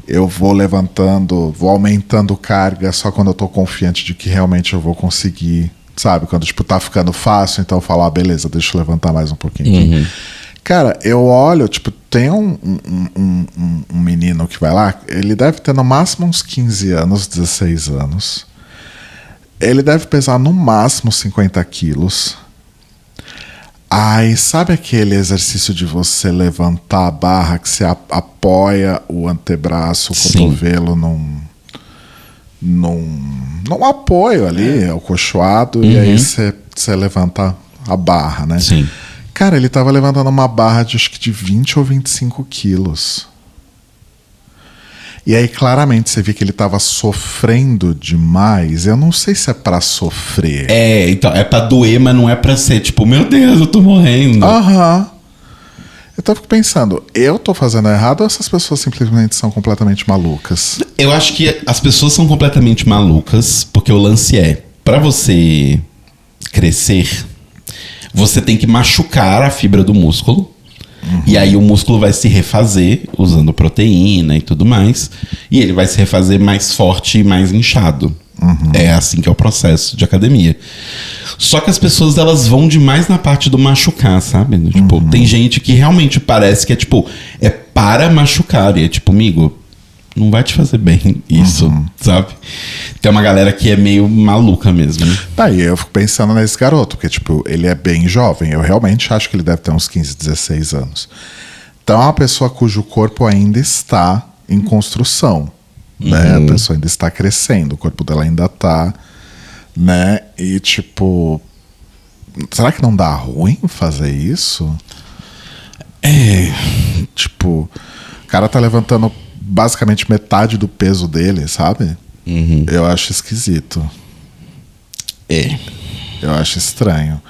Eu vou levantando, vou aumentando carga só quando eu tô confiante de que realmente eu vou conseguir. Sabe? Quando, tipo, tá ficando fácil, então eu falo, beleza, deixa eu levantar mais um pouquinho. Cara, eu olho, tipo, tem um menino que vai lá, ele deve ter no máximo uns 15 anos, 16 anos. Ele deve pesar no máximo 50 quilos. Aí, sabe aquele exercício de você levantar a barra, que você apoia o antebraço, o cotovelo num apoio ali, acolchoado, e aí você levanta a barra, né? Sim. Cara, ele tava levantando uma barra de acho que de 20 ou 25 quilos. E aí claramente você vê que ele tava sofrendo demais. Eu não sei se é pra sofrer. Então, é pra doer, mas não é pra ser tipo, meu Deus, eu tô morrendo. Eu tava pensando, eu tô fazendo errado ou essas pessoas simplesmente são completamente malucas? Eu acho que as pessoas são completamente malucas, porque o lance é, pra você crescer, você tem que machucar a fibra do músculo. E aí o músculo vai se refazer usando proteína e tudo mais. E ele vai se refazer mais forte e mais inchado. É assim que é o processo de academia. Só que as pessoas, elas vão demais na parte do machucar, sabe? Tipo, tem gente que realmente parece que é tipo, é para machucar. E é tipo, amigo, não vai te fazer bem isso, sabe? Tem uma galera que é meio maluca mesmo. Aí eu fico pensando nesse garoto, porque tipo, ele é bem jovem. Eu realmente acho que ele deve ter uns 15, 16 anos. Então é uma pessoa cujo corpo ainda está em construção, né? A pessoa ainda está crescendo, o corpo dela ainda tá, né? E tipo, será que não dá ruim fazer isso? Tipo, o cara tá levantando basicamente metade do peso dele, sabe? Eu acho esquisito. Eu acho estranho.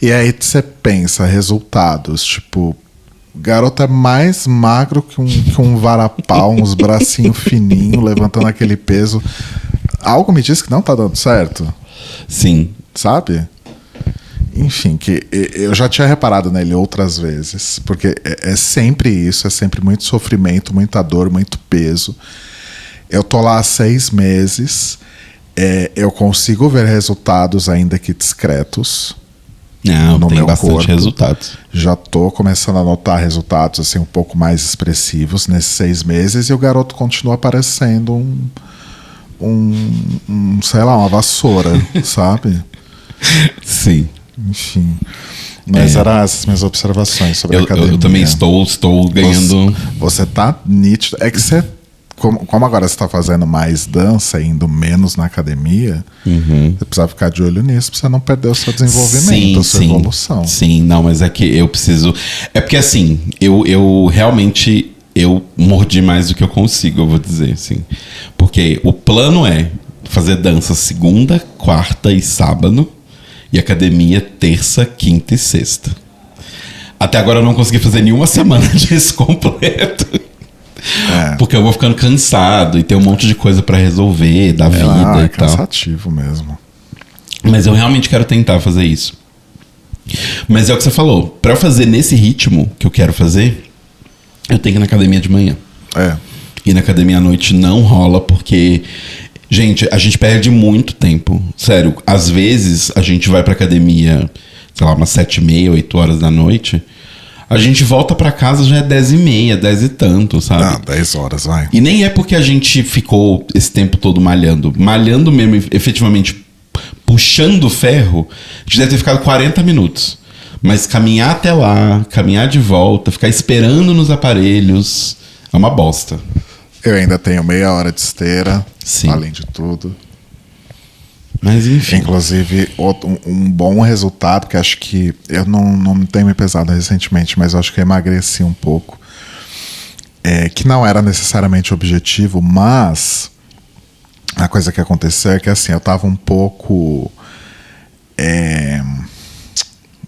E aí você pensa, resultados, tipo, o garoto é mais magro que um varapau, uns bracinhos fininhos, levantando aquele peso. Algo me diz que não tá dando certo. Sim. Sabe? Enfim, que eu já tinha reparado nele outras vezes, porque é sempre isso, é sempre muito sofrimento, muita dor, muito peso. Eu tô lá há 6 meses, eu consigo ver resultados ainda que discretos. Não, no tem meu bastante corpo. resultados. Já tô começando a notar resultados assim um pouco mais expressivos nesses 6 meses e o garoto continua parecendo sei lá, uma vassoura, sabe? Sim. Enfim. Mas eram essas minhas observações sobre a academia. Eu também estou ganhando. Você tá nítido. É que você, como agora você tá fazendo mais dança e indo menos na academia, você precisa ficar de olho nisso pra você não perder o seu desenvolvimento, a sua evolução. Sim, não, mas é que eu preciso. É porque assim, eu realmente mordi mais do que eu consigo, eu vou dizer, assim. Porque o plano é fazer dança segunda, quarta e sábado. E academia terça, quinta e sexta. Até agora eu não consegui fazer nenhuma semana disso completo. Porque eu vou ficando cansado e tem um monte de coisa pra resolver da vida e tal. É cansativo mesmo. Mas eu realmente quero tentar fazer isso. Mas é o que você falou. Pra eu fazer nesse ritmo que eu quero fazer, eu tenho que ir na academia de manhã. E na academia à noite não rola porque... Gente, a gente perde muito tempo. Sério, às vezes a gente vai pra academia, sei lá, umas 7h30, 8 horas da noite. A gente volta pra casa, já é 10h30, 10 e tanto, sabe? 10 horas, vai. E nem é porque a gente ficou esse tempo todo malhando. Malhando mesmo, efetivamente, puxando ferro, a gente deve ter ficado 40 minutos. Mas caminhar até lá, caminhar de volta, ficar esperando nos aparelhos, é uma bosta. Eu ainda tenho meia hora de esteira, além de tudo. Mas enfim. Inclusive, um bom resultado, que acho que eu não tenho me pesado recentemente, mas eu acho que eu emagreci um pouco. Que não era necessariamente o objetivo, mas a coisa que aconteceu é que assim, eu tava um pouco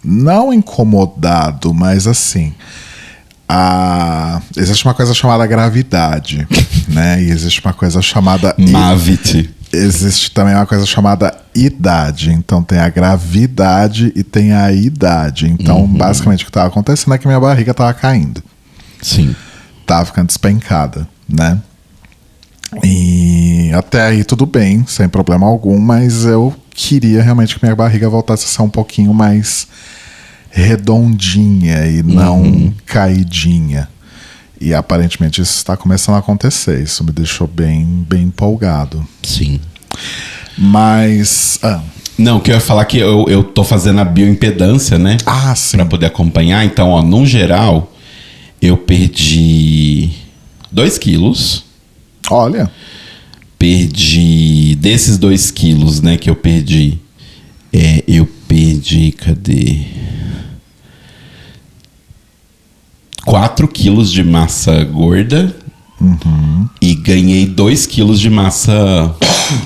não incomodado, mas assim, existe uma coisa chamada gravidade, né? E existe uma coisa chamada Mavit. Existe também uma coisa chamada idade. Então tem a gravidade e tem a idade. Então, basicamente, o que estava acontecendo é que minha barriga estava caindo. Sim. Tava ficando despencada, né? E até aí tudo bem, sem problema algum, mas eu queria realmente que minha barriga voltasse a ser um pouquinho mais redondinha e não caidinha. E aparentemente isso está começando a acontecer. Isso me deixou bem empolgado. Sim. Mas... Não, que eu ia falar que eu tô fazendo a bioimpedância, né? Ah, sim. Pra poder acompanhar. Então, ó, no geral, eu perdi 2 quilos. Olha. Perdi... Desses 2 quilos, né, que eu perdi... Cadê? 4 quilos de massa gorda e ganhei 2 quilos de massa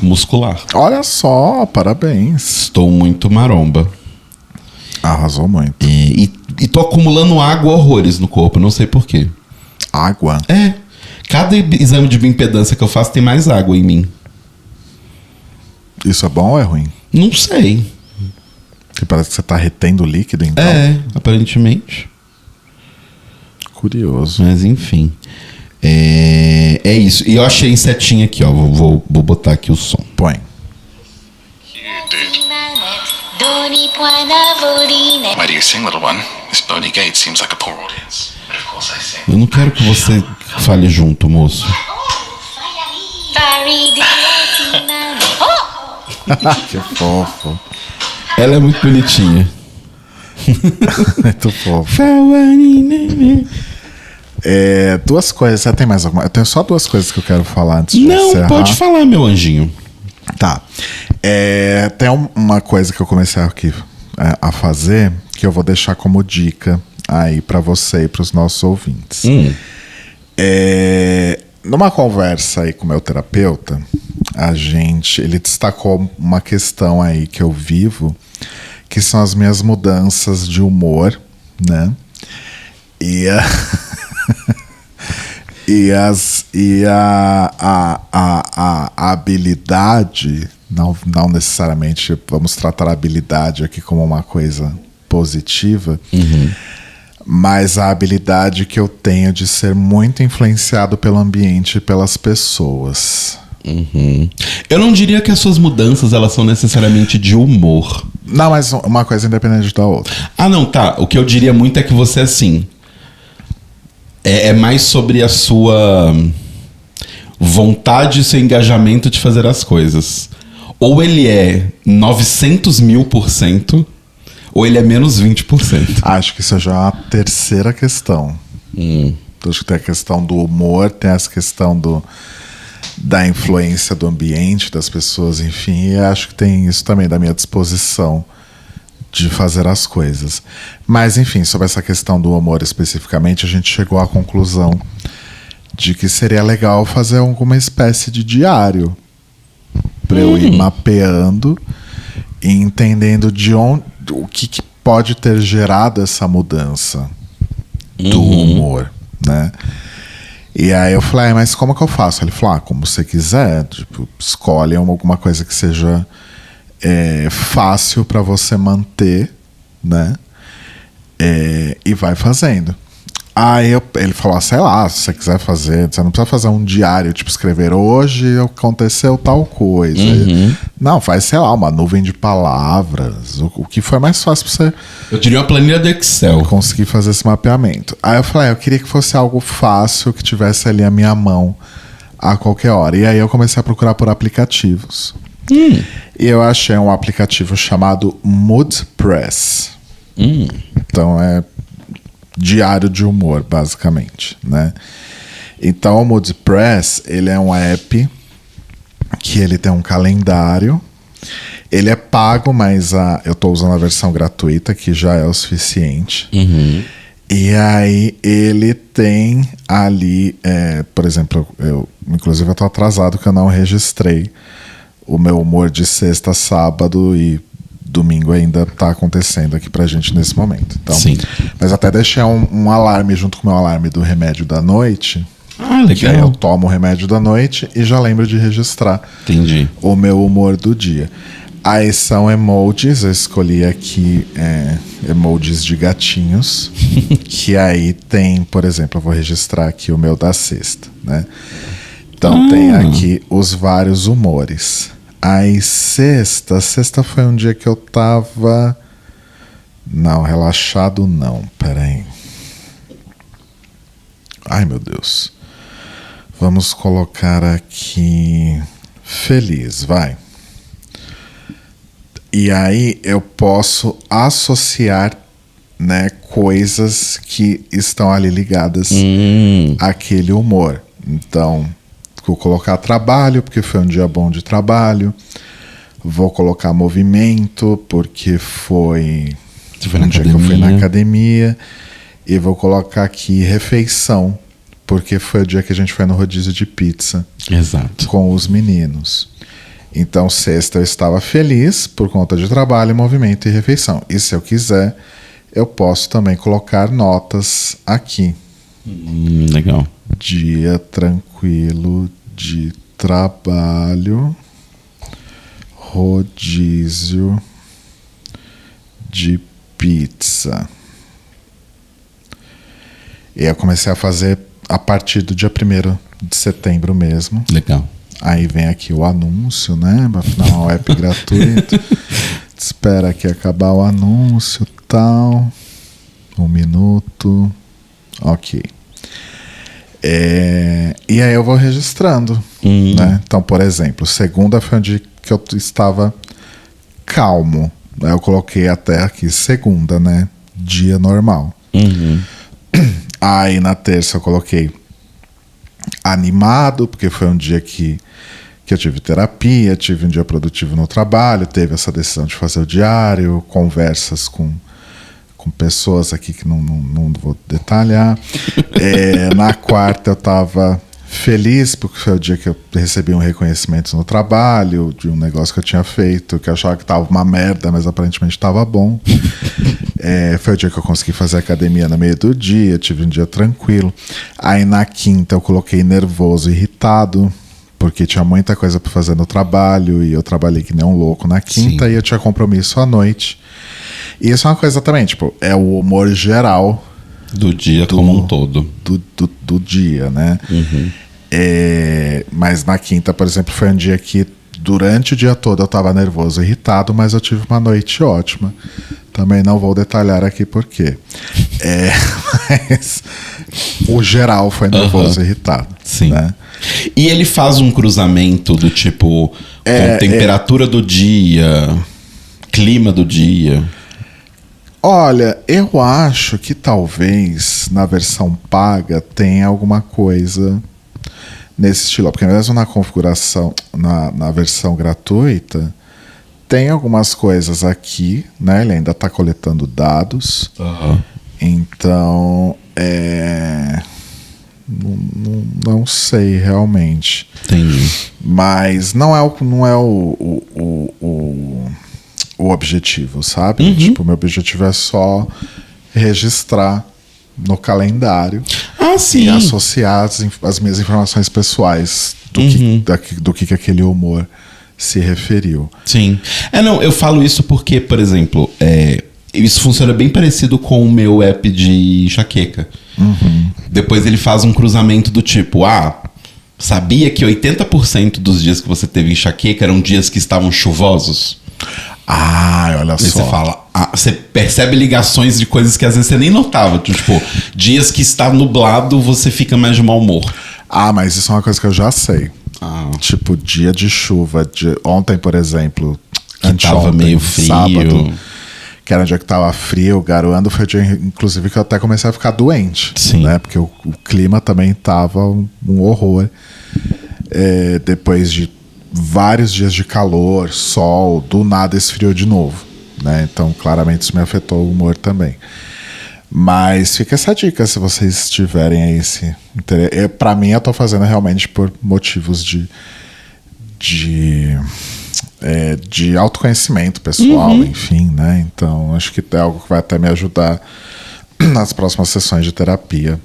muscular. Olha só, parabéns. Estou muito maromba. Arrasou muito. E tô acumulando água horrores no corpo, não sei porquê. Água? Cada exame de bioimpedância que eu faço tem mais água em mim. Isso é bom ou é ruim? Não sei. Que parece que você tá retendo líquido, então. Aparentemente. Curioso. Mas enfim. É isso. E eu achei setinha aqui, ó. Vou botar aqui o som. Põe. Why do you sing, little one? This Boney Gate seems like a poor audience. But of course I sing. Eu não quero que você fale junto, moço. Que fofo. Ela é muito bonitinha. Muito fofo. Duas coisas. Você tem mais alguma? Eu tenho só 2 coisas que eu quero falar antes de encerrar. Não, pode falar, meu anjinho. Tá. Tem uma coisa que eu comecei aqui a fazer que eu vou deixar como dica aí pra você e pros nossos ouvintes. Numa conversa aí com o meu terapeuta, ele destacou uma questão aí que eu vivo, que são as minhas mudanças de humor, né? E a habilidade, não necessariamente vamos tratar a habilidade aqui como uma coisa positiva, mas a habilidade que eu tenho de ser muito influenciado pelo ambiente e pelas pessoas. Eu não diria que as suas mudanças elas são necessariamente de humor. Não, mas uma coisa independente da outra. Ah, não, tá. O que eu diria muito é que você, assim... É mais sobre a sua vontade e seu engajamento de fazer as coisas. Ou ele é 900.000%, ou ele é menos 20%. Acho que isso já é uma terceira questão. Então, acho que tem a questão do humor, tem essa questão da influência do ambiente, das pessoas, enfim. E acho que tem isso também da minha disposição de fazer as coisas. Mas, enfim, sobre essa questão do humor especificamente, a gente chegou à conclusão de que seria legal fazer alguma espécie de diário para eu ir mapeando e entendendo o que pode ter gerado essa mudança do humor, né? E aí eu falei, mas como que eu faço? Ele falou, como você quiser, tipo, escolhe alguma coisa que seja fácil para você manter, né? E vai fazendo. Aí ele falou, sei lá, se você quiser fazer, você não precisa fazer um diário, tipo, escrever hoje aconteceu tal coisa. Não, faz, sei lá, uma nuvem de palavras, o que foi mais fácil pra você... Eu diria uma planilha do Excel. Conseguir fazer esse mapeamento. Aí eu falei, eu queria que fosse algo fácil, que tivesse ali à minha mão a qualquer hora. E aí eu comecei a procurar por aplicativos. E eu achei um aplicativo chamado Moodpress. Então é diário de humor, basicamente, né? Então o Moodpress, ele é um app que ele tem um calendário. Ele é pago, mas eu tô usando a versão gratuita, que já é o suficiente. E aí ele tem ali, por exemplo, inclusive eu tô atrasado que eu não registrei o meu humor de sexta, sábado e domingo ainda tá acontecendo aqui pra gente nesse momento. Então, Sim. mas até deixei um alarme junto com o meu alarme do remédio da noite. Ah, Que aí eu legal. tomo o remédio da noite e já lembro de registrar Entendi. o meu humor do dia. Aí são emojis, eu escolhi aqui emojis de gatinhos, que aí tem, por exemplo, eu vou registrar aqui o meu da sexta, né? Então tem aqui os vários humores. Aí sexta foi um dia que eu tava... Não, relaxado não, peraí. Ai, meu Deus. Vamos colocar aqui feliz, vai. E aí eu posso associar, né, coisas que estão ali ligadas àquele humor. Então, vou colocar trabalho, porque foi um dia bom de trabalho. Vou colocar movimento, porque foi um dia que eu fui na academia. E vou colocar aqui refeição, porque foi o dia que a gente foi no rodízio de pizza. Exato. Com os meninos. Então, sexta eu estava feliz por conta de trabalho, movimento e refeição. E se eu quiser, eu posso também colocar notas aqui. Legal. Dia tranquilo de trabalho, rodízio de pizza. E eu comecei a fazer a partir do dia 1º de setembro mesmo. Legal. Aí vem aqui o anúncio, né? Afinal, é um app gratuito. Espera aqui acabar o anúncio e tal. 1 minuto. Ok. E aí eu vou registrando. Né? Então, por exemplo, segunda foi um dia que eu estava calmo. Aí eu coloquei até aqui segunda, né? Dia normal. Aí na terça eu coloquei animado, porque foi um dia que eu tive terapia, tive um dia produtivo no trabalho, teve essa decisão de fazer o diário, conversas com pessoas aqui que não vou detalhar. Na quarta eu estava feliz, porque foi o dia que eu recebi um reconhecimento no trabalho, de um negócio que eu tinha feito, que eu achava que estava uma merda, mas aparentemente estava bom. Foi o dia que eu consegui fazer academia no meio do dia, tive um dia tranquilo. Aí na quinta eu coloquei nervoso, irritado, porque tinha muita coisa para fazer no trabalho e eu trabalhei que nem um louco na quinta. Sim. E eu tinha compromisso à noite. E isso é uma coisa também, tipo, é o humor geral do dia como um todo. Do dia, né? Mas na quinta, por exemplo, foi um dia que durante o dia todo eu tava nervoso, irritado, mas eu tive uma noite ótima. Também não vou detalhar aqui por quê. Mas o geral foi nervoso e irritado. Sim. Né? E ele faz um cruzamento do tipo com temperatura do dia, clima do dia. Olha, eu acho que talvez na versão paga tenha alguma coisa nesse estilo. Porque mesmo na configuração, na versão gratuita, tem algumas coisas aqui, né? Ele ainda está coletando dados. Então, não sei realmente. Entendi. Mas não é o objetivo, sabe? Tipo, meu objetivo é só registrar no calendário e associar as minhas informações pessoais do que aquele humor se referiu. Sim. Não, eu falo isso porque, por exemplo, isso funciona bem parecido com o meu app de enxaqueca. Depois ele faz um cruzamento do tipo, sabia que 80% dos dias que você teve enxaqueca eram dias que estavam chuvosos? Olha Aí só. você fala, você percebe ligações de coisas que às vezes você nem notava. Tipo, dias que está nublado, você fica mais de mau humor. Mas isso é uma coisa que eu já sei. Tipo, dia de chuva. Ontem, por exemplo, que tava meio frio. Sábado, que era um dia que tava frio, garoando, foi o dia, inclusive, que eu até comecei a ficar doente. Sim. Né? Porque o clima também tava um horror. Depois de vários dias de calor, sol, do nada esfriou de novo, né? Então claramente isso me afetou o humor também. Mas fica essa dica se vocês tiverem aí esse interesse. Pra mim eu tô fazendo realmente por motivos de de autoconhecimento pessoal, enfim, né? Então, acho que é algo que vai até me ajudar nas próximas sessões de terapia.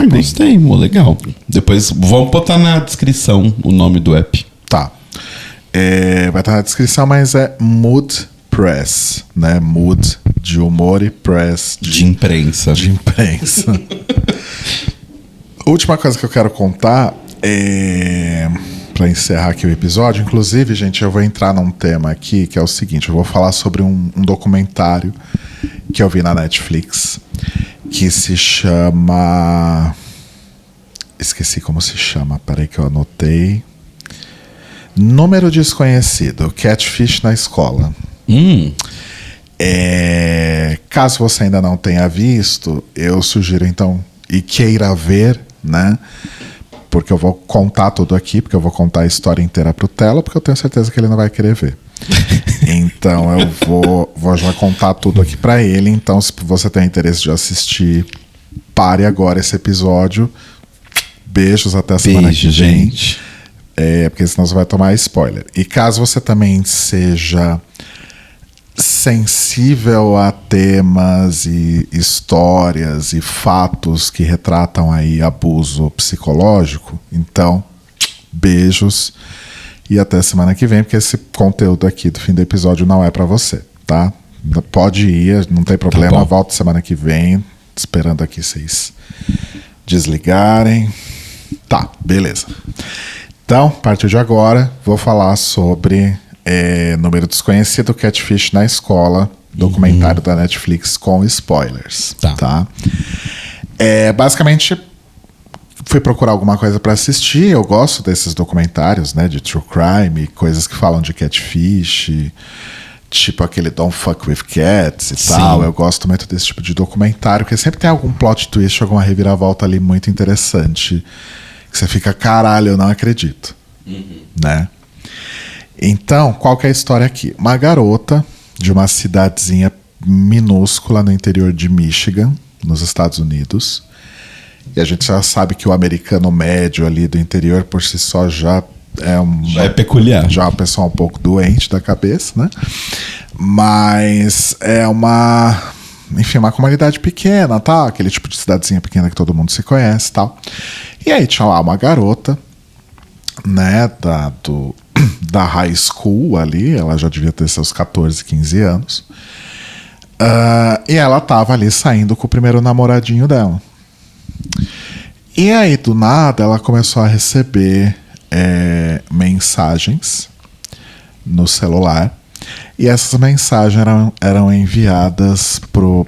Gostei, legal. Depois vamos botar na descrição o nome do app. Tá. Vai estar na descrição, mas é Mood Press, né? Mood de humor e press de imprensa. De imprensa. Última coisa que eu quero contar para encerrar aqui o episódio. Inclusive, gente, eu vou entrar num tema aqui que é o seguinte: eu vou falar sobre um documentário que eu vi na Netflix que se chama... Esqueci como se chama, peraí que eu anotei. Número Desconhecido, Catfish na Escola. Caso você ainda não tenha visto, eu sugiro então, e queira ver, né? Porque eu vou contar tudo aqui, porque eu vou contar a história inteira pro Telo, porque eu tenho certeza que ele não vai querer ver. Então eu vou já contar tudo aqui pra ele. Então, se você tem interesse de assistir, pare agora esse episódio. Beijos até a semana que vem, gente. Porque senão você vai tomar spoiler. E caso você também seja sensível a temas e histórias e fatos que retratam aí abuso psicológico, então, beijos e até semana que vem, porque esse conteúdo aqui do fim do episódio não é pra você, tá? Pode ir, não tem problema, volto semana que vem, esperando aqui vocês desligarem. Tá, beleza. Então, a partir de agora, vou falar sobre Número Desconhecido, Catfish na Escola, documentário da Netflix com spoilers. Tá? Basicamente, fui procurar alguma coisa para assistir. Eu gosto desses documentários, né, de true crime, coisas que falam de catfish, tipo aquele Don't Fuck With Cats e tal. Eu gosto muito desse tipo de documentário, porque sempre tem algum plot twist, alguma reviravolta ali muito interessante, que você fica, caralho, eu não acredito. Né? Então, qual que é a história aqui? Uma garota de uma cidadezinha minúscula no interior de Michigan, nos Estados Unidos. E a gente já sabe que o americano médio ali do interior, por si só, já é peculiar. Já é uma pessoa um pouco doente da cabeça, né? Mas é uma comunidade pequena, tá? Aquele tipo de cidadezinha pequena que todo mundo se conhece, tal. E aí tinha lá uma garota, né, da high school ali, ela já devia ter seus 14, 15 anos. E ela tava ali saindo com o primeiro namoradinho dela. E aí, do nada, ela começou a receber mensagens no celular. E essas mensagens eram enviadas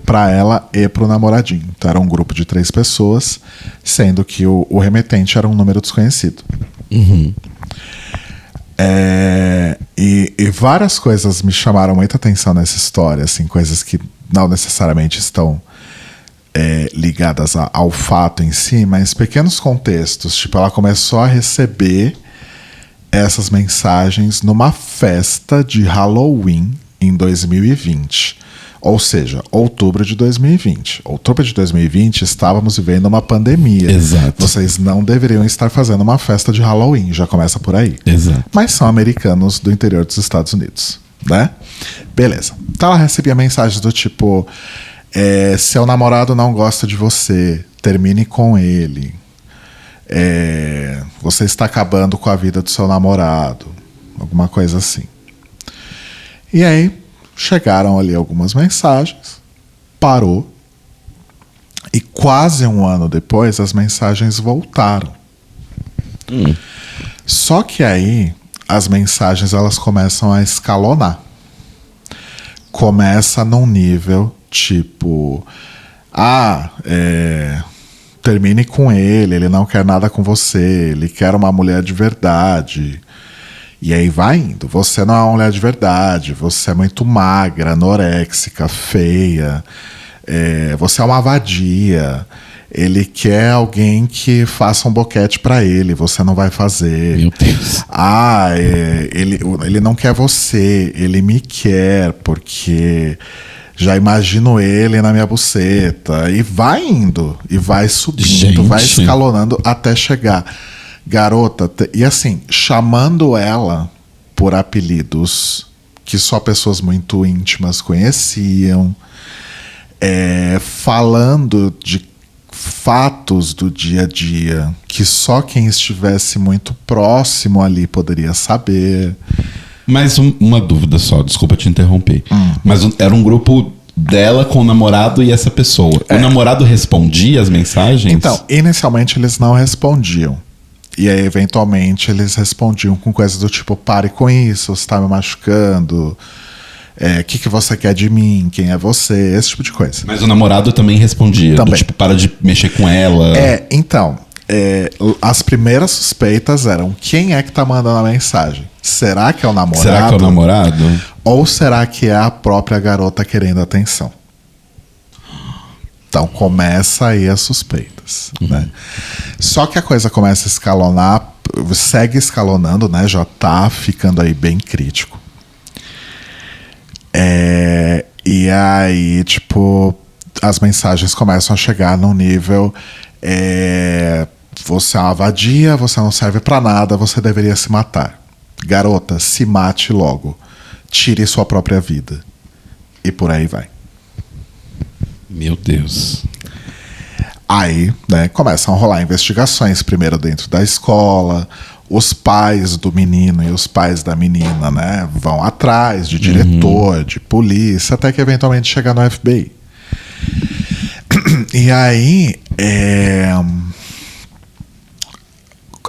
para ela e pro namoradinho. Então era um grupo de 3 pessoas, sendo que o remetente era um número desconhecido. E várias coisas me chamaram muita atenção nessa história, assim, coisas que não necessariamente estão ligadas ao fato em si, mas pequenos contextos. Tipo, ela começou a receber essas mensagens numa festa de Halloween em 2020. Ou seja, outubro de 2020. Outubro de 2020, estávamos vivendo uma pandemia. Exato. Vocês não deveriam estar fazendo uma festa de Halloween, já começa por aí. Exato. Mas são americanos do interior dos Estados Unidos, né? Beleza. Então ela recebia mensagens do tipo: seu namorado não gosta de você, termine com ele. Você está acabando com a vida do seu namorado. Alguma coisa assim. E aí chegaram ali algumas mensagens, parou, e quase um ano depois as mensagens voltaram. Só que aí as mensagens elas começam a escalonar. Começa num nível tipo: termine com ele não quer nada com você, ele quer uma mulher de verdade. E aí vai indo: você não é uma mulher de verdade, você é muito magra, anoréxica, feia, você é uma vadia, ele quer alguém que faça um boquete pra ele, você não vai fazer. Meu Deus. Ele não quer você, ele me quer porque já imagino ele na minha buceta. E vai indo, e vai subindo, Gente. vai escalonando até chegar. Garota, e assim, chamando ela por apelidos que só pessoas muito íntimas conheciam, falando de fatos do dia a dia que só quem estivesse muito próximo ali poderia saber. Mas uma dúvida só, desculpa te interromper. Mas era um grupo dela com o namorado e essa pessoa. O namorado respondia as mensagens? Então, inicialmente eles não respondiam. E aí, eventualmente, eles respondiam com coisas do tipo: pare com isso, você tá me machucando. O que você quer de mim? Quem é você? Esse tipo de coisa. Mas o namorado também respondia. Também. Do tipo, para de mexer com ela. Então, as primeiras suspeitas eram: quem é que tá mandando a mensagem? Será que é o namorado? Será que é o namorado? Ou será que é a própria garota querendo atenção? Então começa aí as suspeitas, né? Só que a coisa começa a escalonar, segue escalonando, né? Já tá ficando aí bem crítico. E aí, tipo, as mensagens começam a chegar num nível: você é uma vadia, você não serve pra nada, você deveria se matar. Garota, se mate logo. Tire sua própria vida. E por aí vai. Meu Deus. Aí, né, começam a rolar investigações, primeiro dentro da escola. Os pais do menino e os pais da menina, né, vão atrás de diretor, de polícia, até que eventualmente chega no FBI. E aí,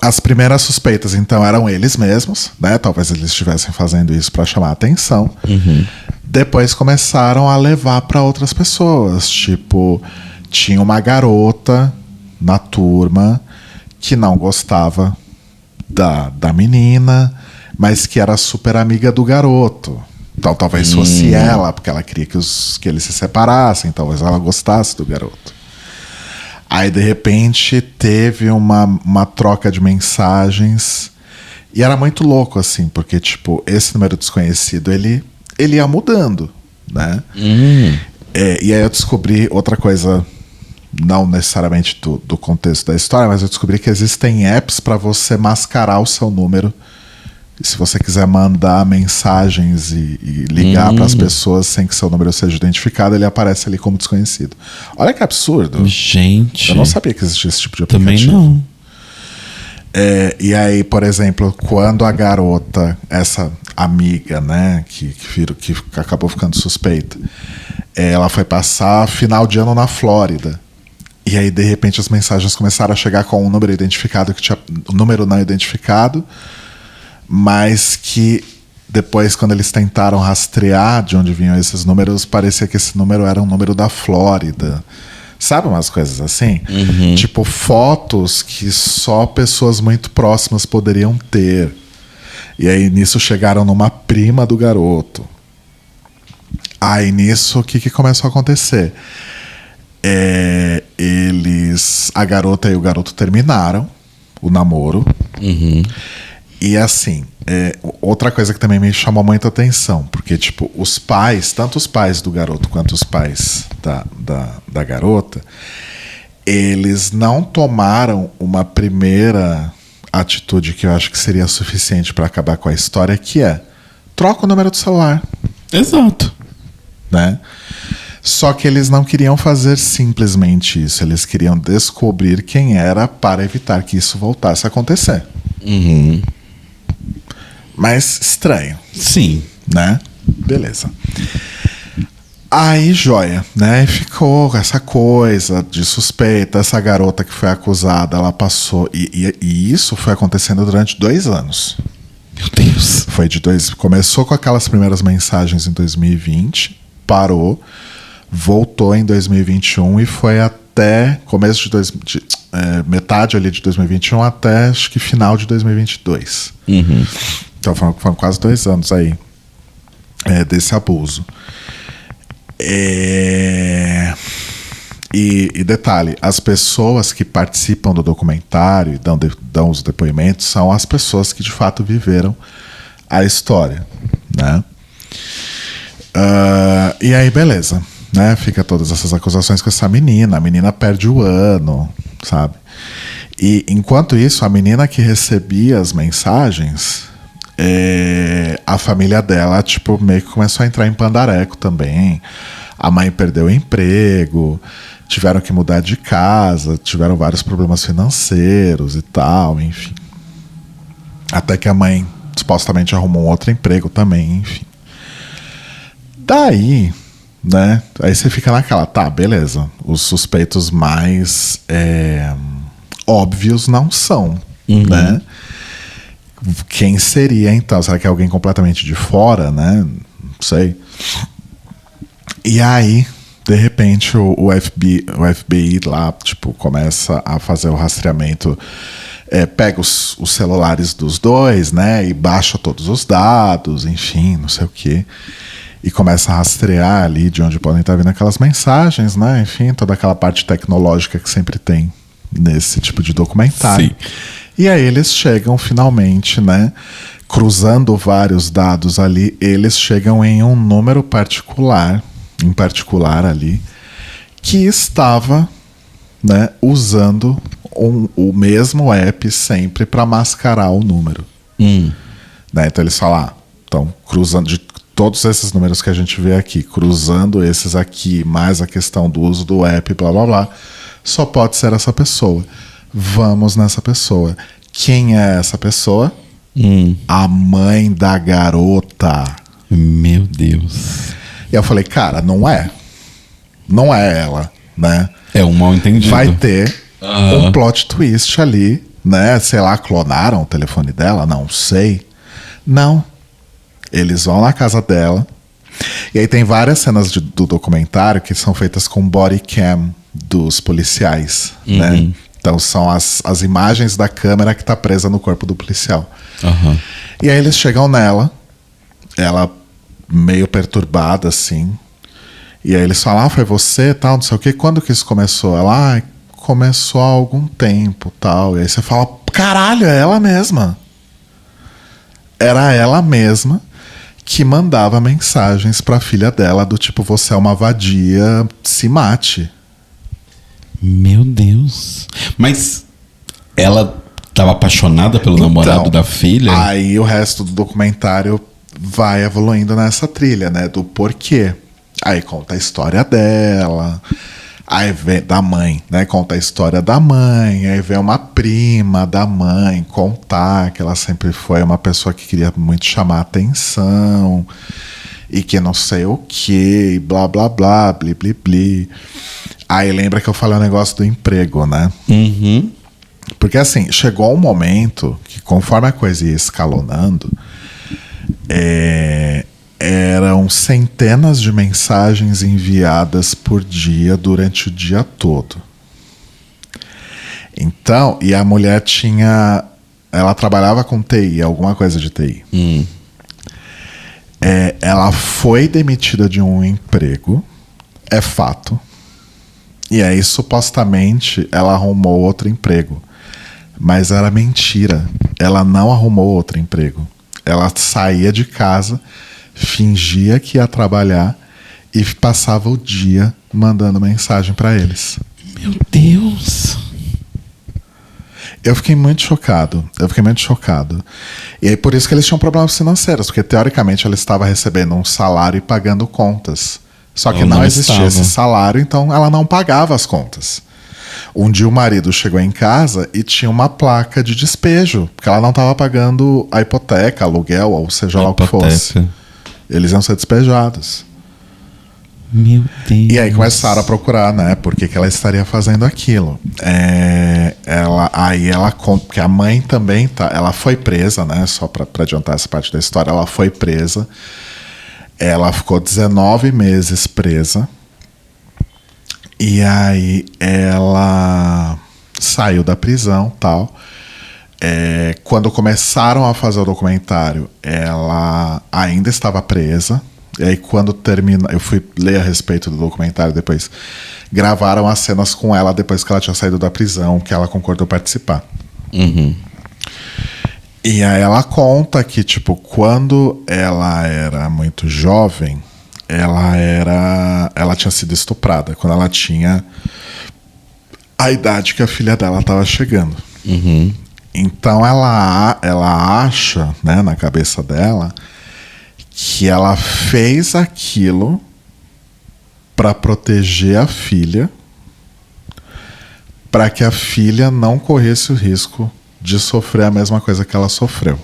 as primeiras suspeitas, então, eram eles mesmos, né? Talvez eles estivessem fazendo isso para chamar a atenção. Depois começaram a levar para outras pessoas. Tipo, tinha uma garota na turma que não gostava da menina, mas que era super amiga do garoto. Então talvez fosse ela, porque ela queria que eles se separassem. Talvez ela gostasse do garoto. Aí, de repente, teve uma troca de mensagens. E era muito louco, assim, porque, tipo, esse número desconhecido, ele ia mudando, né? E aí eu descobri outra coisa, não necessariamente do contexto da história, mas eu descobri que existem apps para você mascarar o seu número. E se você quiser mandar mensagens e ligar para as pessoas sem que seu número seja identificado, ele aparece ali como desconhecido. Olha que absurdo. Gente. Eu não sabia que existia esse tipo de aplicativo. Também não. E aí, por exemplo, quando a garota, essa amiga, né, que acabou ficando suspeita, ela foi passar final de ano na Flórida. E aí, de repente, as mensagens começaram a chegar com um número identificado, que tinha um número não identificado, mas que depois, quando eles tentaram rastrear de onde vinham esses números, parecia que esse número era um número da Flórida. Sabe umas coisas assim? Tipo, fotos que só pessoas muito próximas poderiam ter. E aí, nisso, chegaram numa prima do garoto. Aí, nisso, o que começou a acontecer? A garota e o garoto terminaram o namoro. E assim, outra coisa que também me chamou muita atenção, porque tipo, os pais, tanto os pais do garoto quanto os pais da garota, eles não tomaram uma primeira atitude que eu acho que seria suficiente para acabar com a história, que é: troca o número do celular. Exato. Né? Só que eles não queriam fazer simplesmente isso, eles queriam descobrir quem era para evitar que isso voltasse a acontecer. Mas estranho. Sim. Né? Beleza. Aí, joia, né? Ficou essa coisa de suspeita. Essa garota que foi acusada, ela passou. E isso foi acontecendo durante 2 anos. Meu Deus. Começou com aquelas primeiras mensagens em 2020, parou, voltou em 2021 e foi até começo de metade ali de 2021 até acho que final de 2022. Então foram quase 2 anos aí desse abuso. E detalhe, as pessoas que participam do documentário e dão os depoimentos são as pessoas que de fato viveram a história, né? E aí, beleza, né? Fica todas essas acusações com essa menina. A menina perde o ano, sabe? E enquanto isso, a menina que recebia as mensagens, a família dela, tipo, meio que começou a entrar em pandareco também. A mãe perdeu o emprego, tiveram que mudar de casa, tiveram vários problemas financeiros e tal, enfim. Até que a mãe supostamente arrumou um outro emprego também, enfim. Daí, né, aí você fica naquela, tá, beleza, os suspeitos mais óbvios não são, né? Quem seria então? Será que é alguém completamente de fora, né? Não sei. E aí, de repente, o FBI lá, tipo, começa a fazer o rastreamento, pega os celulares dos dois, né? E baixa todos os dados, enfim, não sei o quê. E começa a rastrear ali de onde podem estar vindo aquelas mensagens, né? Enfim, toda aquela parte tecnológica que sempre tem nesse tipo de documentário. Sim. E aí eles chegam finalmente, né? Cruzando vários dados ali, eles chegam em um número em particular ali, que estava, né, usando o mesmo app sempre para mascarar o número. Né? Então eles falam, então, cruzando de todos esses números que a gente vê aqui, cruzando esses aqui, mais a questão do uso do app, blá blá blá, só pode ser essa pessoa. Vamos nessa pessoa. Quem é essa pessoa? A mãe da garota. Meu Deus. E eu falei, cara, não é ela, né? É um mal entendido. Vai ter um plot twist ali, né? Sei lá, clonaram o telefone dela, não sei. Não. Eles vão na casa dela. E aí tem várias cenas do documentário que são feitas com body cam dos policiais, né? Então são as imagens da câmera que tá presa no corpo do policial. E aí eles chegam nela, ela meio perturbada assim. E aí eles falam, foi você, tal, não sei o quê. Quando que isso começou? Ela, começou há algum tempo, tal. E aí você fala, caralho, é ela mesma. Era ela mesma que mandava mensagens pra filha dela do tipo, você é uma vadia, se mate. Meu Deus. Mas ela estava apaixonada pelo namorado da filha? Aí o resto do documentário vai evoluindo nessa trilha, né? Do porquê. Aí conta a história dela. Aí vem da mãe, né? Conta a história da mãe. Aí vem uma prima da mãe contar que ela sempre foi uma pessoa que queria muito chamar atenção. E que não sei o que, blá blá blá, bli bli bli. Aí lembra que eu falei o negócio do emprego, né? Porque assim, chegou um momento que conforme a coisa ia escalonando, eram centenas de mensagens enviadas por dia durante o dia todo. Então, e a mulher ela trabalhava com TI, alguma coisa de TI. Ela foi demitida de um emprego, é fato. E aí, supostamente, ela arrumou outro emprego. Mas era mentira. Ela não arrumou outro emprego. Ela saía de casa, fingia que ia trabalhar e passava o dia mandando mensagem para eles. Meu Deus! Eu fiquei muito chocado. E aí, por isso que eles tinham problemas financeiros. Porque, teoricamente, ela estava recebendo um salário e pagando contas. Só que não existia esse salário, então ela não pagava as contas. Um dia o marido chegou em casa e tinha uma placa de despejo, porque ela não estava pagando a hipoteca, aluguel, ou seja lá o que fosse. Eles iam ser despejados. Meu Deus. E aí começaram a procurar, né, por que ela estaria fazendo aquilo. Porque a mãe também ela foi presa, né, só para adiantar essa parte da história, ela foi presa. Ela ficou 19 meses presa. E aí ela saiu da prisão, tal. Quando começaram a fazer o documentário, ela ainda estava presa. E aí quando termina, eu fui ler a respeito do documentário depois. Gravaram as cenas com ela depois que ela tinha saído da prisão, que ela concordou participar. E aí ela conta que, tipo, quando ela era muito jovem, ela tinha sido estuprada quando ela tinha a idade que a filha dela estava chegando. Então ela acha, né, na cabeça dela, que ela fez aquilo para proteger a filha, para que a filha não corresse o risco de sofrer a mesma coisa que ela sofreu.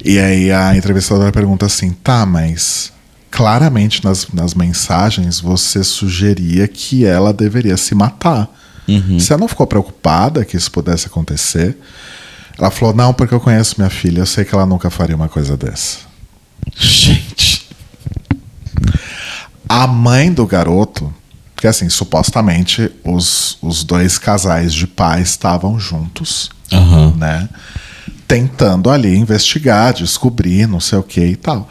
E aí a entrevistadora pergunta assim, tá, mas claramente nas mensagens você sugeria que ela deveria se matar. Você não ficou preocupada que isso pudesse acontecer? Ela falou, não, porque eu conheço minha filha, eu sei que ela nunca faria uma coisa dessa. Gente. A mãe do garoto, porque assim, supostamente os dois casais de pais estavam juntos, né? Tentando ali investigar, descobrir, não sei o que e tal.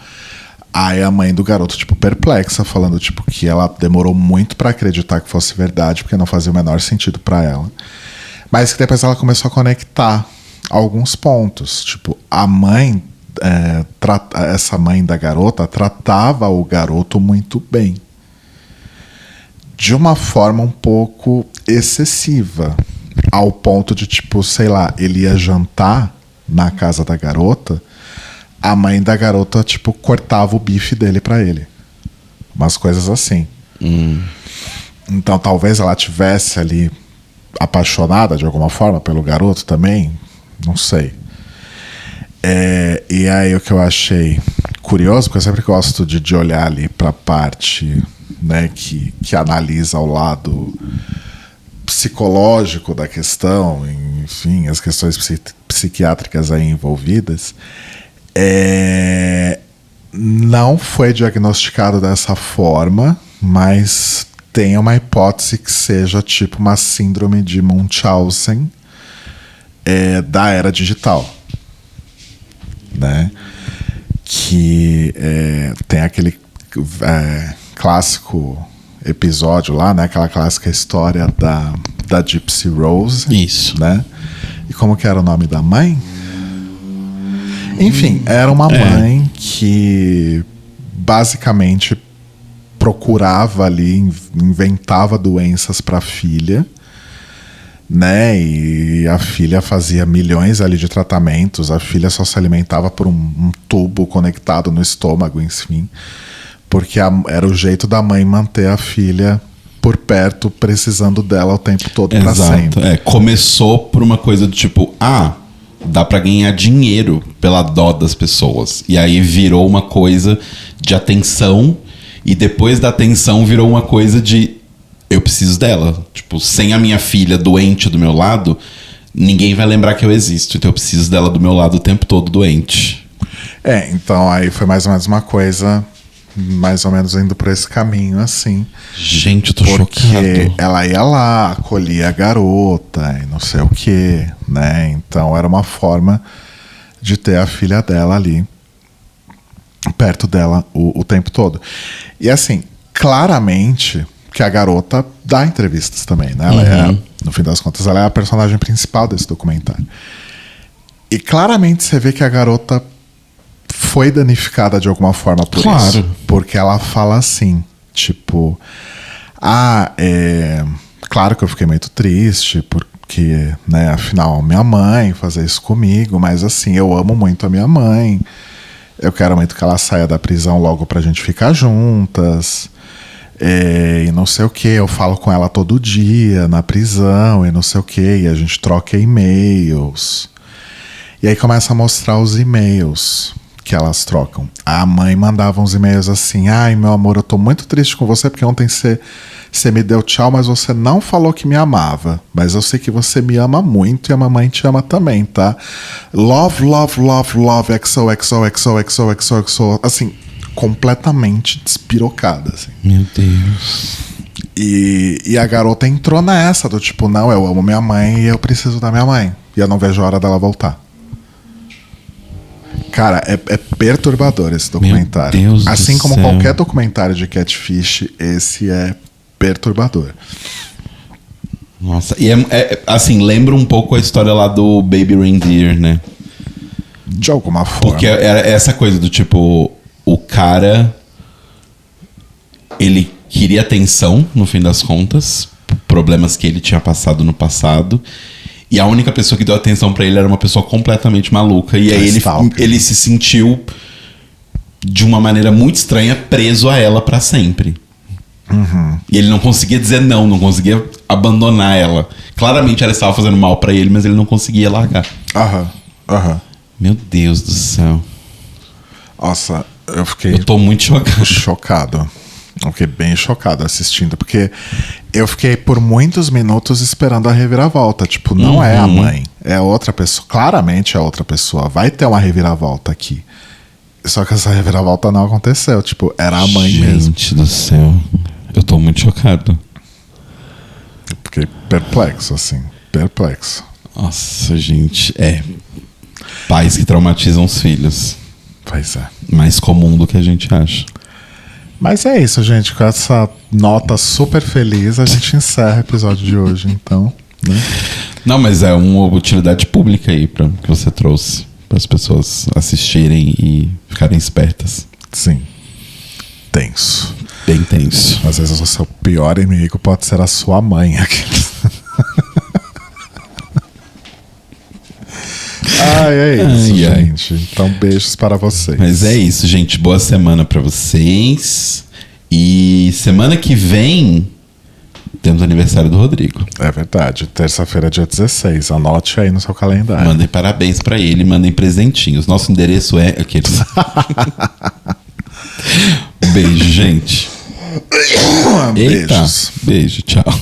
Aí a mãe do garoto, tipo, perplexa, falando, tipo, que ela demorou muito pra acreditar que fosse verdade, porque não fazia o menor sentido pra ela. Mas que depois ela começou a conectar alguns pontos. Tipo, a mãe, essa mãe da garota, tratava o garoto muito bem. De uma forma um pouco excessiva. Ao ponto de, tipo, sei lá, ele ia jantar na casa da garota, a mãe da garota, tipo, cortava o bife dele pra ele. Umas coisas assim. Então, talvez ela tivesse ali apaixonada de alguma forma pelo garoto também. Não sei. E aí o que eu achei curioso, porque eu sempre gosto de olhar ali pra parte, né, que analisa o lado psicológico da questão, enfim, as questões psiquiátricas aí envolvidas. Não foi diagnosticado dessa forma, mas tem uma hipótese que seja tipo uma síndrome de Munchausen da era digital, né? Que tem aquele clássico episódio lá, né? Aquela clássica história da Gypsy Rose. Isso. Né? E como que era o nome da mãe? Enfim, era uma mãe que basicamente procurava ali, inventava doenças para a filha, né? E a filha fazia milhões ali de tratamentos, a filha só se alimentava por um tubo conectado no estômago, enfim, porque era o jeito da mãe manter a filha por perto, precisando dela o tempo todo para sempre. Começou por uma coisa do tipo, dá pra ganhar dinheiro pela dó das pessoas. E aí virou uma coisa de atenção, e depois da atenção virou uma coisa de eu preciso dela. Tipo, sem a minha filha doente do meu lado, ninguém vai lembrar que eu existo. Então eu preciso dela do meu lado o tempo todo doente. Então aí foi mais ou menos uma coisa, mais ou menos indo por esse caminho, assim. Gente, eu tô porque chocado. ela ia lá, acolhia a garota e não sei o que, né? Então era uma forma de ter a filha dela ali perto dela o tempo todo. E assim, claramente que a garota dá entrevistas também, né? Ela no fim das contas, ela é a personagem principal desse documentário. E claramente você vê que a garota foi danificada de alguma forma por isso. Porque ela fala assim, tipo, claro que eu fiquei muito triste, porque, né, afinal, minha mãe fazer isso comigo, mas assim, eu amo muito a minha mãe, eu quero muito que ela saia da prisão logo pra gente ficar juntas, e não sei o que, eu falo com ela todo dia na prisão, e não sei o que, e a gente troca e-mails. E aí começa a mostrar os e-mails que elas trocam. A mãe mandava uns e-mails assim: ai, meu amor, eu tô muito triste com você porque ontem você me deu tchau, mas você não falou que me amava. Mas eu sei que você me ama muito e a mamãe te ama também, tá? Love, love, love, love, XOXOXOXOXOXO. Assim, completamente despirocada, assim. Meu Deus. E a garota entrou nessa do tipo, não, eu amo minha mãe e eu preciso da minha mãe. E eu não vejo a hora dela voltar. Cara, é perturbador esse documentário. Meu Deus assim do como céu. qualquer documentário de catfish, esse é perturbador. Nossa, e assim, lembra um pouco a história lá do Baby Reindeer, né? De alguma forma. Porque era essa coisa do tipo, o cara, ele queria atenção, no fim das contas, problemas que ele tinha passado no passado, e a única pessoa que deu atenção pra ele era uma pessoa completamente maluca, e aí ele se sentiu de uma maneira muito estranha, preso a ela pra sempre. E ele não conseguia dizer não conseguia abandonar ela. Claramente ela estava fazendo mal pra ele, mas ele não conseguia largar. Meu Deus do céu. Nossa, Eu tô muito chocado. chocado. Eu fiquei bem chocado assistindo, porque eu fiquei por muitos minutos esperando a reviravolta. Tipo, não é a mãe, é outra pessoa. Claramente é outra pessoa. Vai ter uma reviravolta aqui. Só que essa reviravolta não aconteceu. Tipo, era a mãe mesmo. Gente do céu. Eu tô muito chocado. Eu fiquei perplexo, assim. Perplexo. Nossa, gente. Pais que traumatizam os filhos. Pois é. Mais comum do que a gente acha. Mas é isso, gente. Com essa nota super feliz, a gente encerra o episódio de hoje, então, né? Não, mas é uma utilidade pública aí que você trouxe para as pessoas assistirem e ficarem espertas. Sim. Tenso. Bem tenso. Às vezes o seu pior inimigo pode ser a sua mãe. É isso, gente. Então, beijos para vocês. Mas é isso, gente. Boa semana para vocês. E semana que vem temos o aniversário do Rodrigo. É verdade. Terça-feira, dia 16. Anote aí no seu calendário. Mandem parabéns para ele, mandem presentinhos. Nosso endereço é aqueles. Beijo, gente. Beijos. Eita. Beijo, tchau.